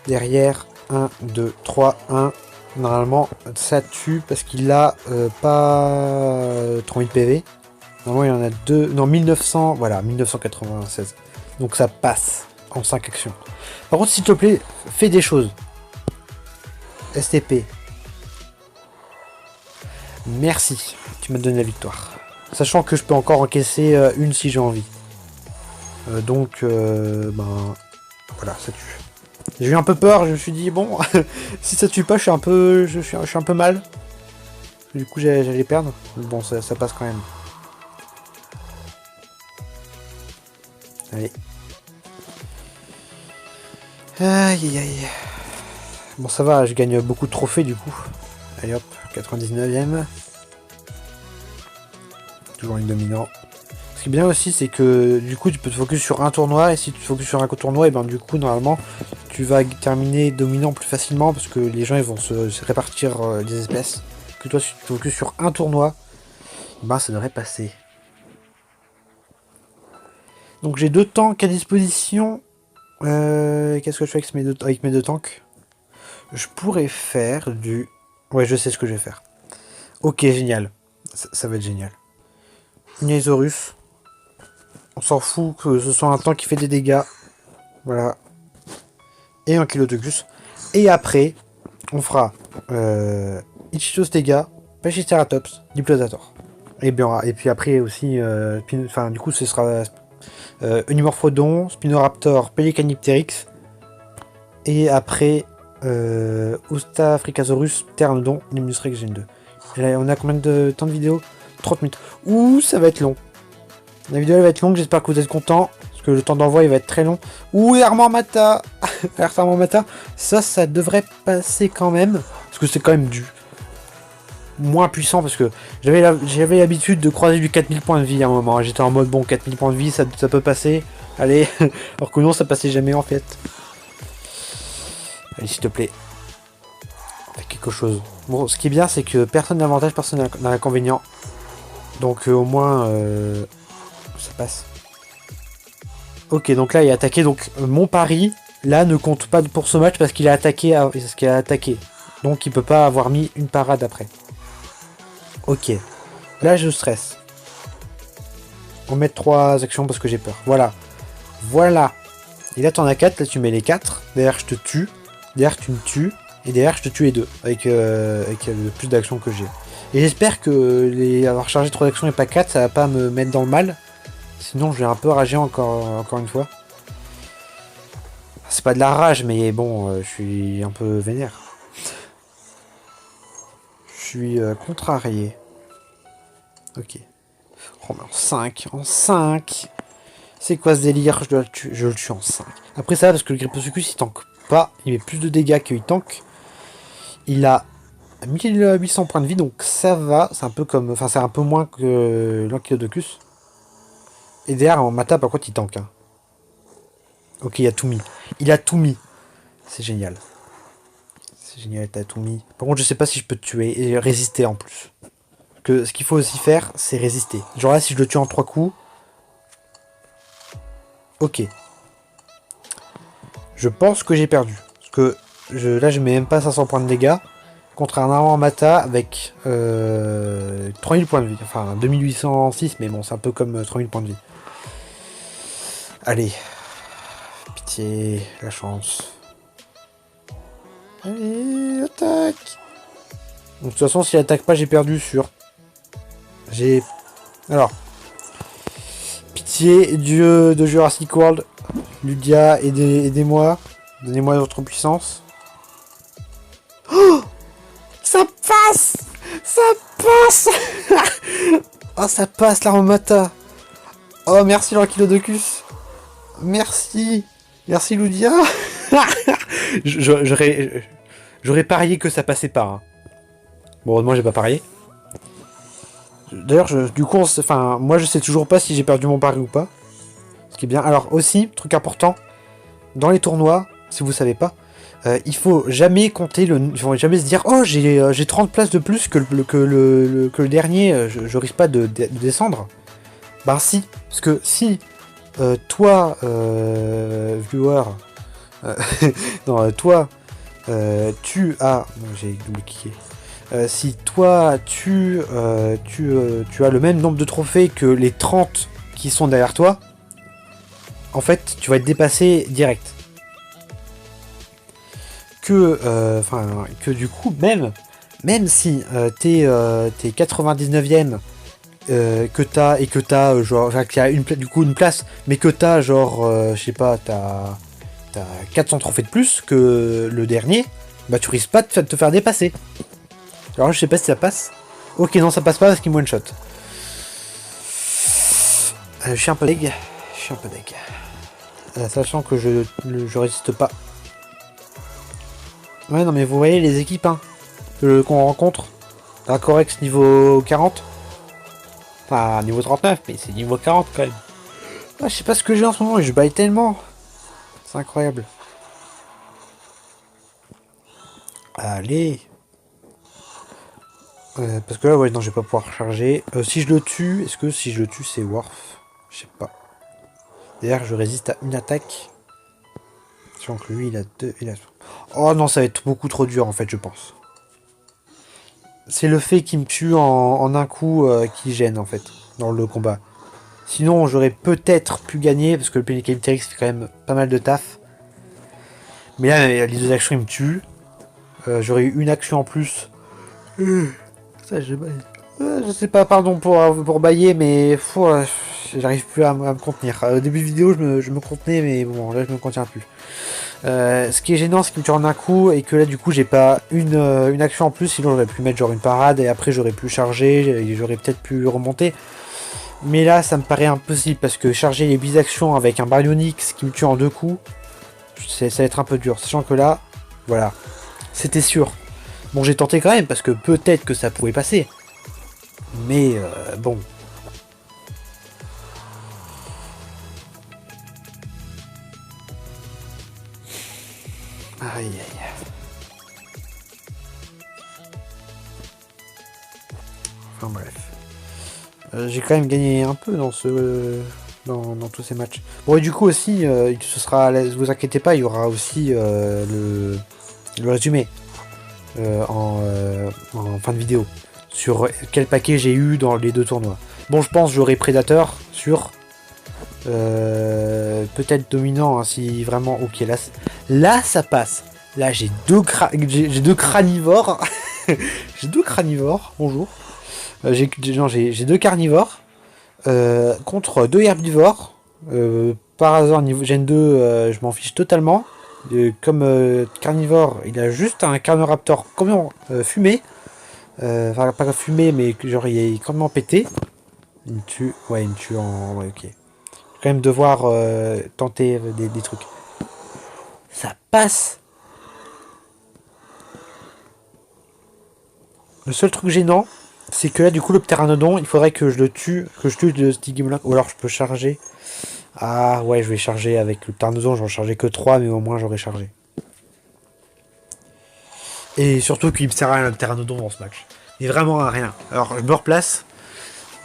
Derrière. 1, 2, 3, 1. Normalement, ça tue parce qu'il a pas 3000 PV. Normalement, il y en a 2. Non, 1900. Voilà, 1996. Donc ça passe en 5 actions. Par contre, s'il te plaît, fais des choses. STP. Merci. Tu m'as donné la victoire. Sachant que je peux encore encaisser une si j'ai envie. Donc, ben... Voilà, ça tue. J'ai eu un peu peur, je me suis dit, bon, si ça tue pas, je suis un peu mal. Du coup, j'allais perdre. Mais bon, ça passe quand même. Allez. Aïe, aïe. Bon, ça va, je gagne beaucoup de trophées, du coup. Allez, hop, 99ème. Toujours une dominant. Ce qui est bien aussi, c'est que, du coup, tu peux te focus sur un tournoi, et si tu te focuses sur un tournoi, et ben du coup, normalement, tu vas terminer dominant plus facilement, parce que les gens, ils vont se répartir les espèces. Que toi, si tu te focuses sur un tournoi, ben ça devrait passer. Donc j'ai 2 tanks à disposition. Qu'est-ce que je fais avec mes deux tanks? Je pourrais faire du... Ouais, je sais ce que je vais faire. Ok, génial. Ça va être génial. Une Isaurus. On s'en fout que ce soit un tank qui fait des dégâts. Voilà. Et un Kilodocus. Et après, on fera Ichitos Tega, Pachyceratops, Diplosator. Et puis après aussi, enfin du coup ce sera Unimorphodon, Spinoraptor, Pelicanipteryx. Et après, Ostafricasaurus, Pteranodon, Nimnus Rex Gen 2. Et là, on a combien de temps de vidéo? 30 minutes. Ouh, ça va être long. La vidéo elle va être longue, j'espère que vous êtes contents. Parce que le temps d'envoi il va être très long. Ouh, Armormata. Armormata. Ça devrait passer quand même. Parce que c'est quand même du moins puissant. Parce que j'avais l'habitude de croiser du 4000 points de vie à un moment. J'étais en mode bon, 4000 points de vie, ça peut passer. Allez. Alors que non, ça passait jamais en fait. Allez, s'il te plaît. Fais quelque chose. Bon, ce qui est bien, c'est que personne n'a avantage, personne n'a inconvénient. Donc au moins, ça passe. Ok, donc là, il a attaqué. Donc mon pari, là, ne compte pas pour ce match parce qu'il a attaqué. Donc il peut pas avoir mis une parade après. Ok. Là, je stresse. On met 3 actions parce que j'ai peur. Voilà. Voilà. Et là, t'en as 4. Là, tu mets les 4. Derrière, je te tue. Derrière, tu me tues. Et derrière, je te tue les 2. Avec le plus d'actions que j'ai. Et j'espère que avoir chargé 3 actions et pas 4, ça va pas me mettre dans le mal. Sinon, je vais un peu rager encore une fois. C'est pas de la rage, mais bon, je suis un peu vénère. Je suis contrarié. Ok. Oh, mais en 5. En 5. C'est quoi ce délire? Je le tue en 5. Après ça, parce que le Gripposuchus, il tank pas. Il met plus de dégâts qu'il tank. Il a 1800 points de vie, donc ça va. C'est un peu comme... Enfin, c'est un peu moins que l'Ankylodokus. Et derrière, en Mata, par contre, il tank. Hein. Ok, il a tout mis. Il a tout mis. C'est génial. C'est génial, t'as tout mis. Par contre, je sais pas si je peux te tuer et résister en plus. Que ce qu'il faut aussi faire, c'est résister. Genre là, si je le tue en 3 coups... Ok. Je pense que j'ai perdu. Parce que là, je mets même pas 500 points de dégâts. Contre un Armormata avec 3000 points de vie. Enfin, 2806, mais bon, c'est un peu comme 3000 points de vie. Allez. Pitié, la chance. Allez, attaque. Donc, de toute façon, s'il attaque pas, j'ai perdu sur... Alors. Pitié, dieu de Jurassic World. Ludia, aidez-moi. Donnez-moi votre puissance. Oh, ça passe. Ça passe. Oh, ça passe, l'Armormata. Oh, merci l'Ankylodokus. Merci. Merci, Ludia. J'aurais parié que ça passait pas. Hein. Bon, heureusement, j'ai pas parié. D'ailleurs, du coup, moi, je sais toujours pas si j'ai perdu mon pari ou pas. Ce qui est bien. Alors aussi, truc important, dans les tournois, si vous savez pas, il faut jamais compter il faut jamais se dire oh j'ai 30 places de plus que le dernier, je risque pas de descendre. Ben si, parce que si toi viewer non toi tu as j'ai double cliqué. Si toi tu as le même nombre de trophées que les 30 qui sont derrière toi, en fait tu vas être dépassé direct. Que du coup même si t'es 99ème que t'as genre qu'il y a une place mais que t'as genre je sais pas t'as 400 trophées de plus que le dernier, bah tu risques pas de te faire dépasser. Alors je sais pas si ça passe. Ok non ça passe pas parce qu'il me one shot. Je suis un peu deg. Sachant que je résiste pas. Ouais non mais vous voyez les équipes hein, qu'on rencontre. Un Corex niveau 40. Enfin niveau 39 mais c'est niveau 40 quand même. Ah, je sais pas ce que j'ai en ce moment et je baille tellement. C'est incroyable. Allez. Parce que là ouais non je vais pas pouvoir charger. Si je le tue, est-ce que si je le tue c'est Worf? Je sais pas. D'ailleurs je résiste à une attaque. Sachant que lui il a deux. Oh non ça va être beaucoup trop dur en fait je pense. C'est le fait qu'il me tue en un coup qui gêne en fait dans le combat. Sinon j'aurais peut-être pu gagner parce que le Pénicaliptérix fait quand même pas mal de taf. Mais là les deux actions ils me tuent. J'aurais eu une action en plus. Ça je sais pas pardon pour bailler mais j'arrive plus à me contenir. Au début de vidéo je me contenais mais bon là je me contiens plus. Ce qui est gênant c'est qu'il me tue en un coup et que là du coup j'ai pas une action en plus, sinon j'aurais pu mettre genre une parade et après j'aurais pu charger et j'aurais peut-être pu remonter. Mais là ça me paraît impossible parce que charger les bisactions avec un Baryonyx qui me tue en deux coups, ça va être un peu dur. Sachant que là, voilà, c'était sûr. Bon j'ai tenté quand même parce que peut-être que ça pouvait passer. Mais bon. Aïe aïe. Enfin bref. J'ai quand même gagné un peu dans dans tous ces matchs. Bon et du coup aussi, ce sera, vous inquiétez pas, il y aura aussi le résumé en fin de vidéo sur quel paquet j'ai eu dans les deux tournois. Bon je pense j'aurai Predator sur peut-être dominant hein, si vraiment ok là ça passe. Là j'ai deux cranivores. J'ai deux cranivores, bonjour. J'ai deux carnivores contre deux herbivores. Par hasard, niveau Gen 2, je m'en fiche totalement. Comme carnivore, il a juste un Carnoraptor complètement fumé. Enfin, pas fumé, mais genre il est complètement pété. Il me tue. Ouais, il me tue en. Ouais, ok. Je vais quand même devoir tenter des trucs. Ça passe. Le seul truc gênant, c'est que là, du coup, le pteranodon, il faudrait que je le tue, que je tue le Stygimoloch, ou alors je peux charger. Ah ouais, je vais charger avec le pteranodon, j'en chargeais que 3, mais au moins j'aurais chargé. Et surtout qu'il me sert à rien le pteranodon dans ce match. Mais vraiment à rien. Alors je me replace.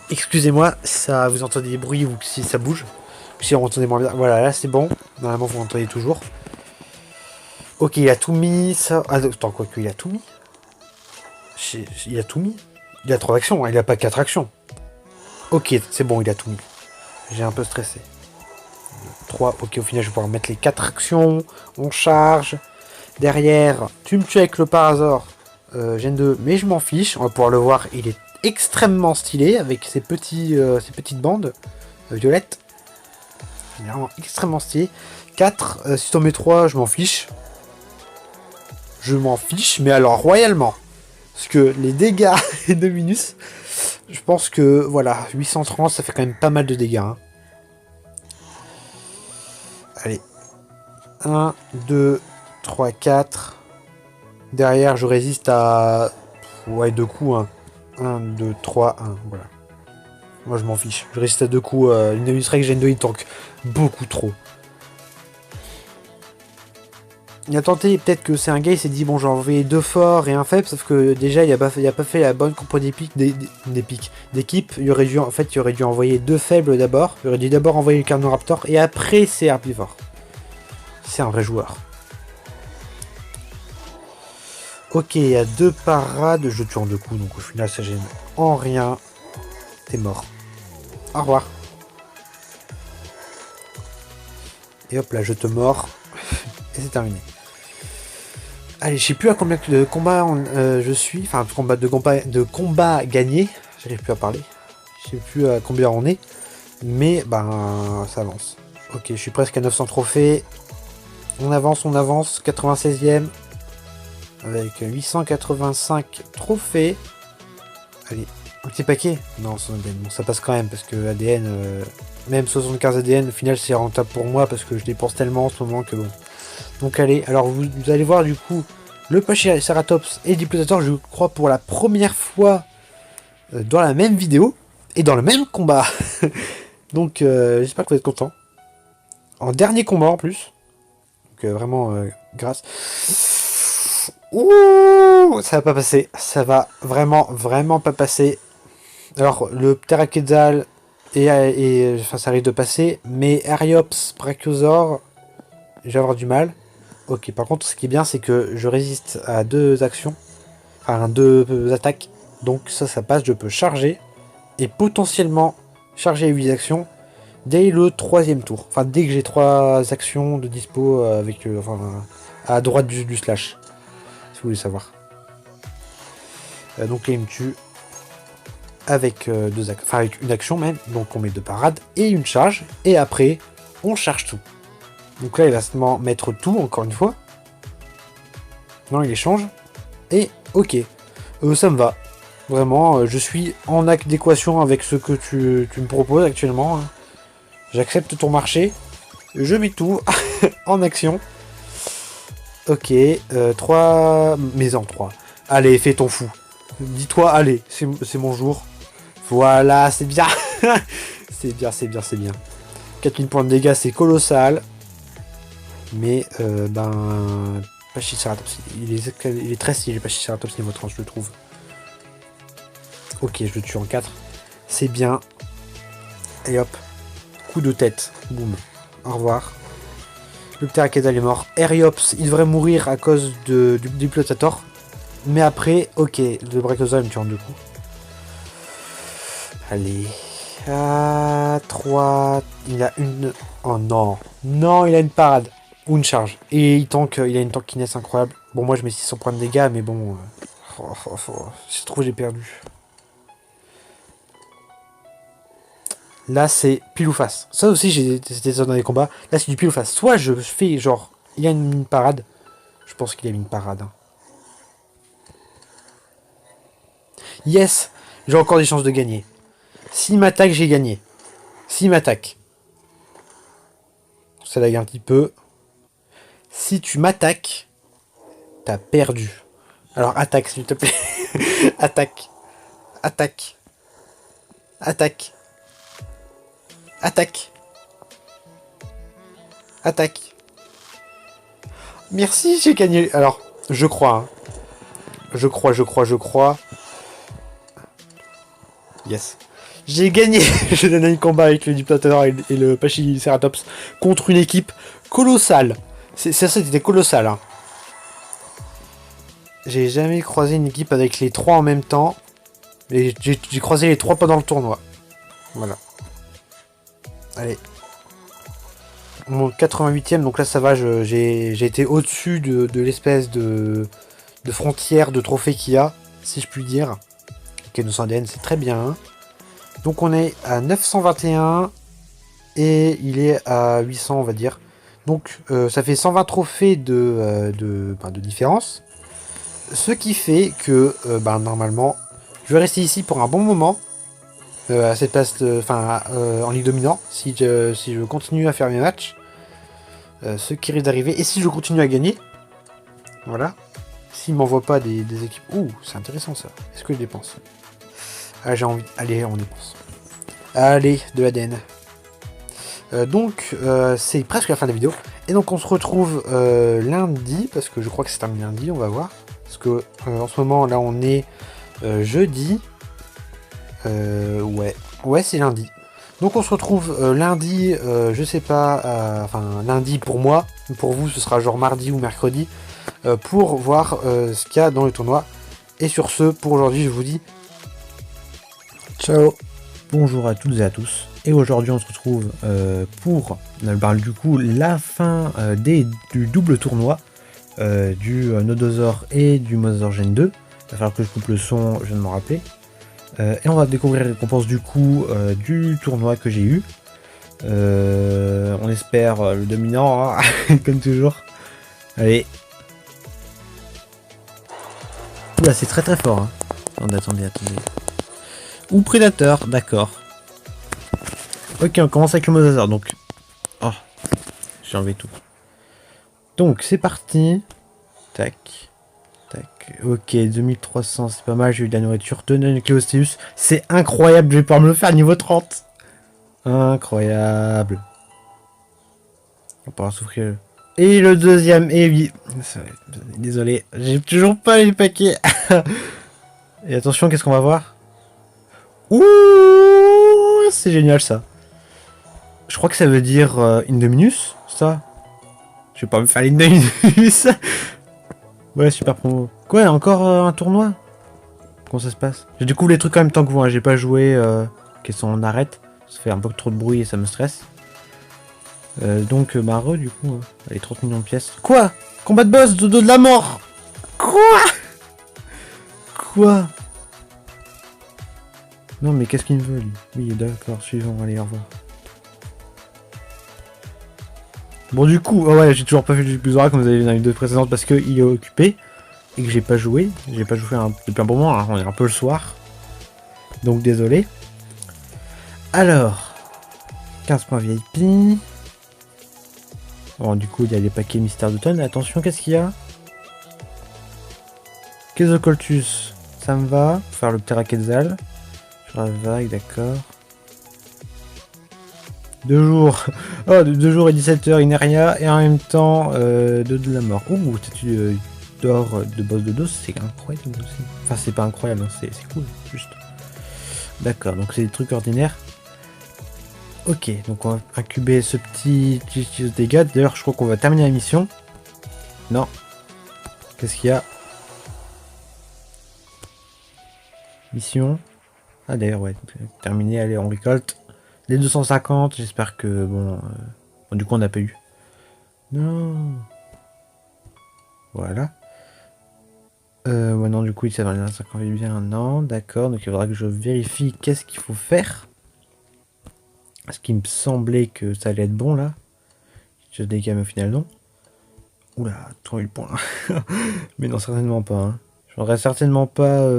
Excusez-moi si ça vous entendez des bruits ou si ça bouge. Si on entendait moins bien. Voilà, là c'est bon. Normalement vous entendez toujours. Ok, il a tout mis. Ça. Ah, attends, quoi qu'il a tout mis. Il a tout mis. Il a 3 actions, hein, il a pas 4 actions. Ok, c'est bon, il a tout mis. J'ai un peu stressé. 3, ok, au final je vais pouvoir mettre les 4 actions. On charge. Derrière, tu me tues avec le Parasaur Gen 2, mais je m'en fiche. On va pouvoir le voir, il est extrêmement stylé avec ses petites bandes violettes. Il est vraiment extrêmement stylé. 4, si t'en mets 3, je m'en fiche. Je m'en fiche, mais alors royalement. Parce que les dégâts de Minus, je pense que voilà, 830, ça fait quand même pas mal de dégâts. Hein. Allez. 1, 2, 3, 4. Derrière, je résiste à... Ouais, 2 coups. Hein. 1, 2, 3, 1. Voilà. Moi je m'en fiche. Je résiste à 2 coups. Une Strike Gen 2 il tank beaucoup trop. Il a tenté, peut-être que c'est un gars, il s'est dit bon, j'ai envoyé 2 forts et un faible, sauf que déjà il a pas fait la bonne compo d'équipe. Il aurait dû envoyer 2 faibles d'abord. Il aurait dû d'abord envoyer le Carnoraptor et après c'est herbivore. C'est un vrai joueur. Ok, il y a 2 parades, je tue en 2 coups, donc au final ça gêne en rien. T'es mort. Au revoir. Et hop là, je te mords. Et c'est terminé. Allez, je sais plus à combien de combats je suis. Enfin, de combat gagné. J'arrive plus à parler. Je sais plus à combien on est. Mais, ben, ça avance. Ok, je suis presque à 900 trophées. On avance. 96e. Avec 885 trophées. Allez, un petit paquet. Non, sans ADN. Bon, ça passe quand même parce que ADN... même 75 ADN, au final, c'est rentable pour moi parce que je dépense tellement en ce moment que bon... Donc allez, alors vous allez voir du coup le Pachyceratops et le Diplosator, je crois pour la première fois dans la même vidéo et dans le même combat. Donc j'espère que vous êtes contents. En dernier combat en plus. Donc vraiment grâce. Ouh, ça va pas passer. Ça va vraiment pas passer. Alors le Pteraquetzal enfin, ça risque de passer, mais Ariops, Brachiosaur, je vais avoir du mal. Ok, par contre, ce qui est bien, c'est que je résiste à 2 actions. Enfin, 2 attaques. Donc ça passe, je peux charger. Et potentiellement charger 8 actions dès le 3e tour. Enfin, dès que j'ai 3 actions de dispo avec, à droite du slash. Si vous voulez savoir. Donc là, il me tue. Avec, avec une action même. Donc on met 2 parades et une charge. Et après, on charge tout. Donc là, il va se mettre tout, encore une fois. Non, il échange. Et ok. Ça me va. Vraiment, je suis en adéquation avec ce que tu me proposes actuellement. Hein. J'accepte ton marché. Je mets tout en action. Ok. 3... Mais en 3. Allez, fais ton fou. Dis-toi, allez, c'est mon jour. Voilà, c'est bien. c'est bien. 4000 points de dégâts, c'est colossal. Mais, Pachyceratops, il est très stylé, Pachyceratops niveau 30, je le trouve. Ok, je le tue en 4. C'est bien. Et hop. Coup de tête. Boum. Au revoir. Le Pteraquetzal est mort. Ariops, il devrait mourir à cause du Diplosator. Mais après, ok. Le Brachiosaur me tue en 2 coups. Allez. 3. Il a une... Oh non. Non, il a une parade. Ou une charge. Et il a une tankiness incroyable. Bon, moi je mets 600 points de dégâts, mais bon... Je trouve que j'ai perdu. Là, c'est pile ou face. Ça aussi, c'était ça dans les combats. Là, c'est du pile ou face. Soit je fais genre... Il y a une parade. Je pense qu'il y a une parade. Hein. Yes. J'ai encore des chances de gagner. S'il m'attaque, j'ai gagné. S'il m'attaque. Ça lag un petit peu. Si tu m'attaques, t'as perdu. Alors attaque, s'il te plaît. Attaque. Attaque. Attaque. Attaque. Attaque. Merci, j'ai gagné. Alors, je crois. Hein. Je crois. Yes. J'ai gagné. J'ai donné un combat avec le Diplosator et le Pachyceratops contre une équipe colossale. C'était colossal. Hein. J'ai jamais croisé une équipe avec les 3 en même temps. Mais j'ai croisé les 3 pendant le tournoi. Voilà. Allez. Mon 88e, donc là ça va, j'ai été au-dessus de l'espèce de frontière de trophée qu'il y a, si je puis dire. Ok, 200 ADN, c'est très bien. Donc on est à 921 et il est à 800, on va dire. Donc ça fait 120 trophées de différence. Ce qui fait que normalement, je vais rester ici pour un bon moment. À cette place, en ligue dominant, si je continue à faire mes matchs. Ce qui risque d'arriver. Et si je continue à gagner, voilà. S'il m'envoie pas des équipes. Ouh, c'est intéressant ça. Est-ce que je dépense? Ah, j'ai envie. Allez, on dépense. Allez, de l'ADN. Donc, c'est presque la fin de la vidéo. Et donc, on se retrouve lundi, parce que je crois que c'est un lundi, on va voir. Parce que en ce moment, là, on est jeudi. Ouais, c'est lundi. Donc, on se retrouve lundi, je sais pas, enfin, lundi pour moi. Pour vous, ce sera genre mardi ou mercredi, pour voir ce qu'il y a dans le tournoi. Et sur ce, pour aujourd'hui, je vous dis ciao. Bonjour à toutes et à tous. Et aujourd'hui on se retrouve pour du coup la fin du double tournoi du Nodosaur et du Mosasaur Gen 2. Il va falloir que je coupe le son, je viens de m'en rappeler. Et on va découvrir les récompenses du coup du tournoi que j'ai eu. On espère le dominant, hein, comme toujours. Allez. Oula, c'est très fort. Hein. Attendez. Ou Prédateur, d'accord. Ok, on commence avec le Mosasaur, donc... Oh, j'ai enlevé tout. Donc, c'est parti. Tac. Ok, 2300, c'est pas mal, j'ai eu de la nourriture. 2 Nucleosteus, c'est incroyable, je vais pouvoir me le faire niveau 30. Incroyable. On va pouvoir souffrir. Et le deuxième, et oui. Désolé, j'ai toujours pas les paquets. Et attention, qu'est-ce qu'on va voir? Ouh, c'est génial ça. Je crois que ça veut dire Indominus, ça. Je vais pas me faire l'Indominus. Ouais, super promo. Quoi, encore un tournoi? Comment ça se passe? Je découvre les trucs en même temps que vous, hein. J'ai pas joué. Question on arrête. Ça fait un peu trop de bruit et ça me stresse. Donc, bah, du coup. Allez, 30 millions de pièces. Quoi? Combat de boss, dodo de la mort. Quoi? Non, mais qu'est-ce qu'il me veut, lui? Oui, d'accord, suivant. Allez, au revoir. Bon, du coup, ouais, j'ai toujours pas fait le plus rare comme vous avez vu dans les vidéos précédentes parce qu'il est occupé et que j'ai pas joué. J'ai pas joué depuis un bon moment, hein. On est un peu le soir. Donc, désolé. Alors, 15 points VIP. Bon, du coup, il y a les paquets mystère d'automne. Attention, qu'est-ce qu'il y a? Quesocoltus, ça me va. Faut faire le Pteraquetzal. Sur la vague, d'accord. 2 jours. Oh, 2 jours et 17h, Ineria. Et en même temps, de la mort. Ouh, statue d'or de boss de dos, c'est incroyable aussi. Enfin, c'est pas incroyable, hein, c'est cool, juste. D'accord, donc c'est des trucs ordinaires. Ok, donc on va incuber ce petit dégât. D'ailleurs, je crois qu'on va terminer la mission. Non. Qu'est-ce qu'il y a? Mission. Ah d'ailleurs, ouais. Terminé, allez, on récolte. Les 250, j'espère que, bon, du coup, on n'a pas eu. Non. Voilà. Ouais, non, du coup, ça va les 50 bien. Non, d'accord. Donc, il faudra que je vérifie qu'est-ce qu'il faut faire. Parce qu'il me semblait que ça allait être bon, là. Je dégage, mais au final, non. Oula, 3000 points. Mais non, certainement pas. Hein. J'aurais certainement pas...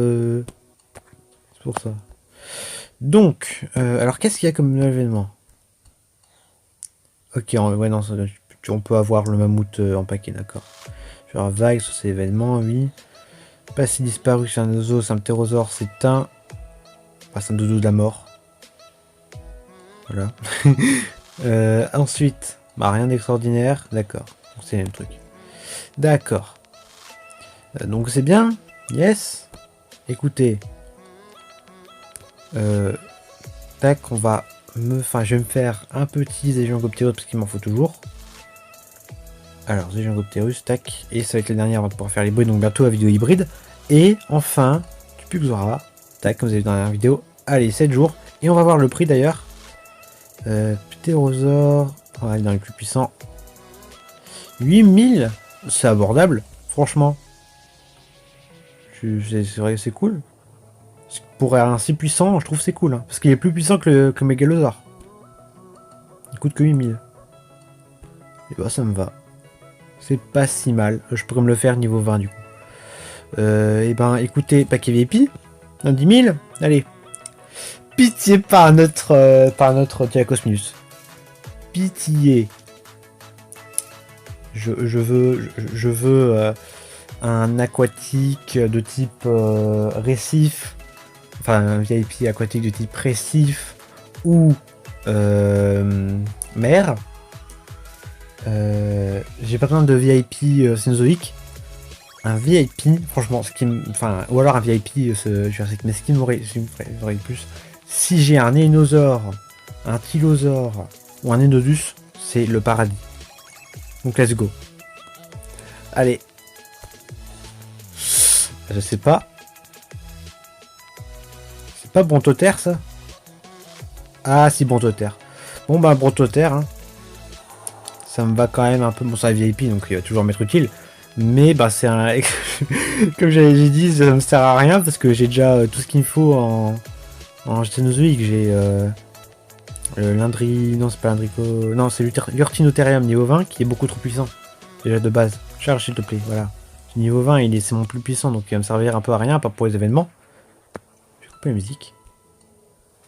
C'est pour ça. Donc, alors qu'est-ce qu'il y a comme événement? Ok, ouais, non, on peut avoir le mammouth en paquet, d'accord. Genre vague sur ces événements, oui. Passé disparu, c'est un oiseau, c'est un ptérosaure, c'est un... Ah, c'est un doudou de la mort. Voilà. Ensuite, bah, rien d'extraordinaire, d'accord. C'est le même truc. D'accord. Donc c'est bien. Yes. Écoutez. Tac, on va Enfin, je vais me faire un petit Zygengopterus parce qu'il m'en faut toujours. Alors, Zygengopterus, tac. Et ça va être la dernière avant de pouvoir faire les bruits, donc bientôt la vidéo hybride. Et enfin, du Puxora, tac, comme vous avez vu dans la dernière vidéo. Allez, 7 jours. Et on va voir le prix d'ailleurs. Ptérosaure, on va aller dans les plus puissants. 8000, c'est abordable, franchement. C'est vrai que c'est cool. Pour un si puissant, je trouve c'est cool. Hein, parce qu'il est plus puissant que le Mégalosaure. Il coûte que 8000. Et bah ça me va. C'est pas si mal. Je pourrais me le faire niveau 20 du coup. Et ben écoutez, paquet VIP. 10 000. Allez. Pitié par notre Diacosminus. Pitié. Je veux un aquatique de type récif. Enfin, un VIP aquatique de type récif. ou mer. J'ai pas besoin de VIP Cenozoic. Un VIP, franchement, ce qui me... Enfin, ou alors un VIP Jurassic, mais ce qui m'aurait le plus, si j'ai un Énosaure, un Tylosaure ou un Enodus, c'est le paradis. Donc let's go. Allez. Je sais pas. C'est pas Brontoter ça? Ah si, Brontoter. Bon bah Brontoter, hein. Ça me va quand même un peu. Bon, c'est un VIP, donc il va toujours m'être utile. Mais bah c'est un... Comme j'ai dit, ça me sert à rien parce que j'ai déjà tout ce qu'il me faut en Cenozoic. J'ai l'Indri... Non, c'est pas l'Indrico... Non, c'est l'Urtinotherium niveau 20 qui est beaucoup trop puissant. Déjà de base. Charge s'il te plaît, voilà. Niveau 20, c'est mon plus puissant, donc il va me servir un peu à rien, pas pour les événements. Je vais couper la musique.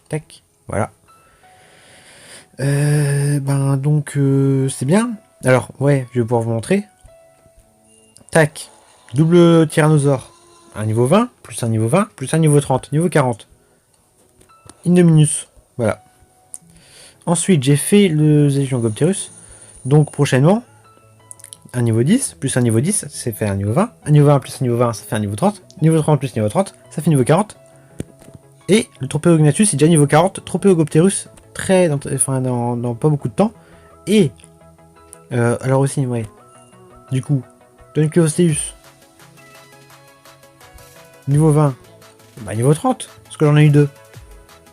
Tac, voilà. Ben donc c'est bien. Alors, ouais, je vais pouvoir vous montrer. Tac, double tyrannosaure. Un niveau 20, plus un niveau 20, plus un niveau 30, niveau 40. Indominus, voilà. Ensuite, j'ai fait le Zégiongopterus. Donc prochainement, un niveau 10, plus un niveau 10, c'est fait un niveau 20. Un niveau 20 plus un niveau 20, ça fait un niveau 30. Niveau 30 plus niveau 30, ça fait niveau 40. Et le Tropéognathus est déjà niveau 40. Tropéogopterus, dans pas beaucoup de temps. Et, alors aussi, ouais. Du coup, Dunkleosteus, niveau 20, bah niveau 30, parce que j'en ai eu deux.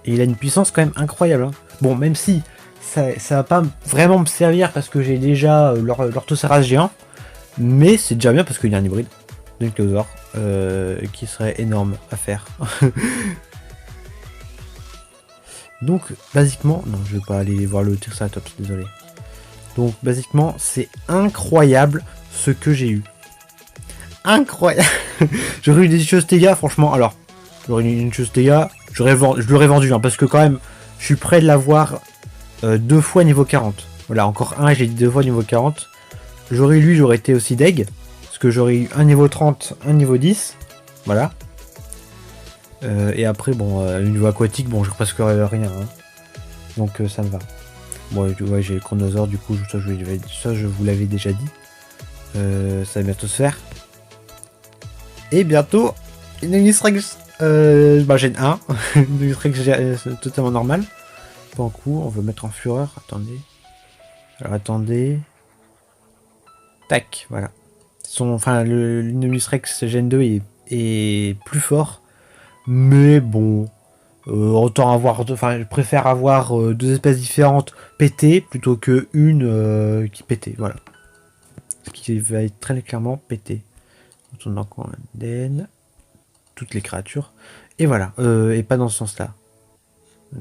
Et il a une puissance quand même incroyable. Hein. Bon, même si ça va pas vraiment me servir parce que j'ai déjà l'Orthoceras géant, mais c'est déjà bien parce qu'il y a un hybride Dunkleosaure qui serait énorme à faire. Donc, basiquement, non, je vais pas aller voir le Triceratops, désolé. Donc, basiquement, c'est incroyable ce que j'ai eu. Incroyable. J'aurais eu des choses Tega, franchement. Alors, j'aurais eu une chose Tega, je l'aurais vendu, hein, parce que quand même, je suis prêt de l'avoir 2 fois niveau 40. Voilà, encore un, j'ai dit 2 fois niveau 40. J'aurais eu lui, j'aurais été aussi deg. Parce que j'aurais eu un niveau 30, un niveau 10. Voilà. Et après, bon, niveau aquatique, bon, je presque rien. Hein. Donc, ça me va. Bon, ouais, j'ai le Chronosaure, du coup, ça, je vous l'avais déjà dit. Ça va bientôt se faire. Et bientôt, une Rex. Bah, j'ai un. Une Rex totalement normal. Pas en coup, on veut mettre en fureur. Attendez. Alors, attendez. Tac, voilà. Enfin, l'Indominus Rex Gen 2 est plus fort. Mais bon, autant avoir, enfin, je préfère avoir 2 espèces différentes pétées plutôt que une qui pétait, voilà. Ce qui va être très clairement pété. On a encore un den, toutes les créatures, et voilà, et pas dans ce sens-là.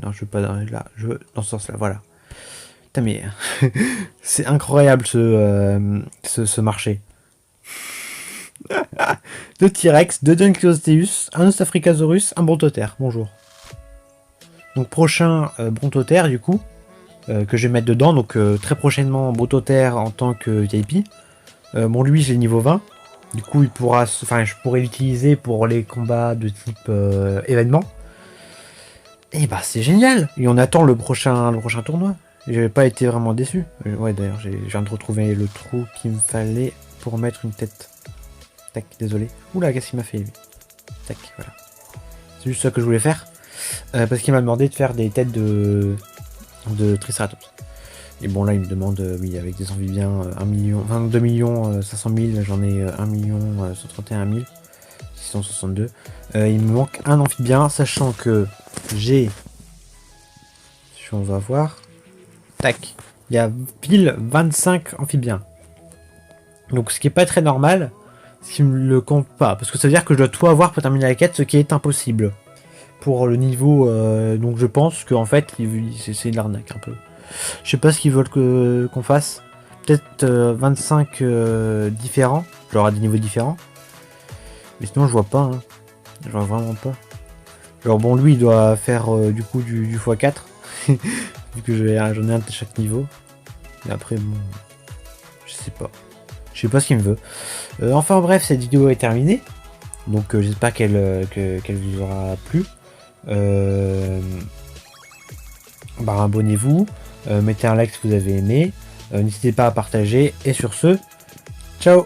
Non, je veux pas là, je veux dans ce sens-là, voilà. Putain, mais c'est incroyable ce marché. 2 T-Rex, 2 Dunkleosteus, un Ostafricasaurus, un Brontoter. Bonjour. Donc prochain Brontoter du coup, que je vais mettre dedans. Donc très prochainement Brontoter en tant que VIP. Bon lui j'ai le niveau 20. Du coup il pourra, enfin je pourrais l'utiliser pour les combats de type événement. Et bah c'est génial. Et on attend le prochain tournoi. J'avais pas été vraiment déçu. Ouais d'ailleurs je viens de retrouver le trou qu'il me fallait pour mettre une tête. Tac, désolé. Oula, qu'est-ce qu'il m'a fait lui? Tac, voilà. C'est juste ça que je voulais faire. Parce qu'il m'a demandé de faire des têtes de Triceratops. Et bon, là, il me demande, oui, avec des amphibiens, 1 million, 22 millions 500 000, j'en ai 1 million 131 662. Il me manque un amphibien, sachant que j'ai... Si on va voir... Tac, il y a pile 25 amphibiens. Donc, ce qui est pas très normal... Ce qui me le compte pas, parce que ça veut dire que je dois tout avoir pour terminer la quête, ce qui est impossible. Pour le niveau, donc je pense qu'en fait, c'est de l'arnaque un peu. Je sais pas ce qu'ils veulent qu'on fasse. Peut-être 25 différents, genre à des niveaux différents. Mais sinon je vois pas, hein. Je vois vraiment pas. Genre bon, lui il doit faire du coup du x4. Vu que j'en ai un de chaque niveau. Mais après, bon, je sais pas. Je sais pas ce qu'il me veut. Enfin bref, cette vidéo est terminée. Donc j'espère qu'elle vous aura plu. bah, abonnez-vous, mettez un like si vous avez aimé, n'hésitez pas à partager, et sur ce,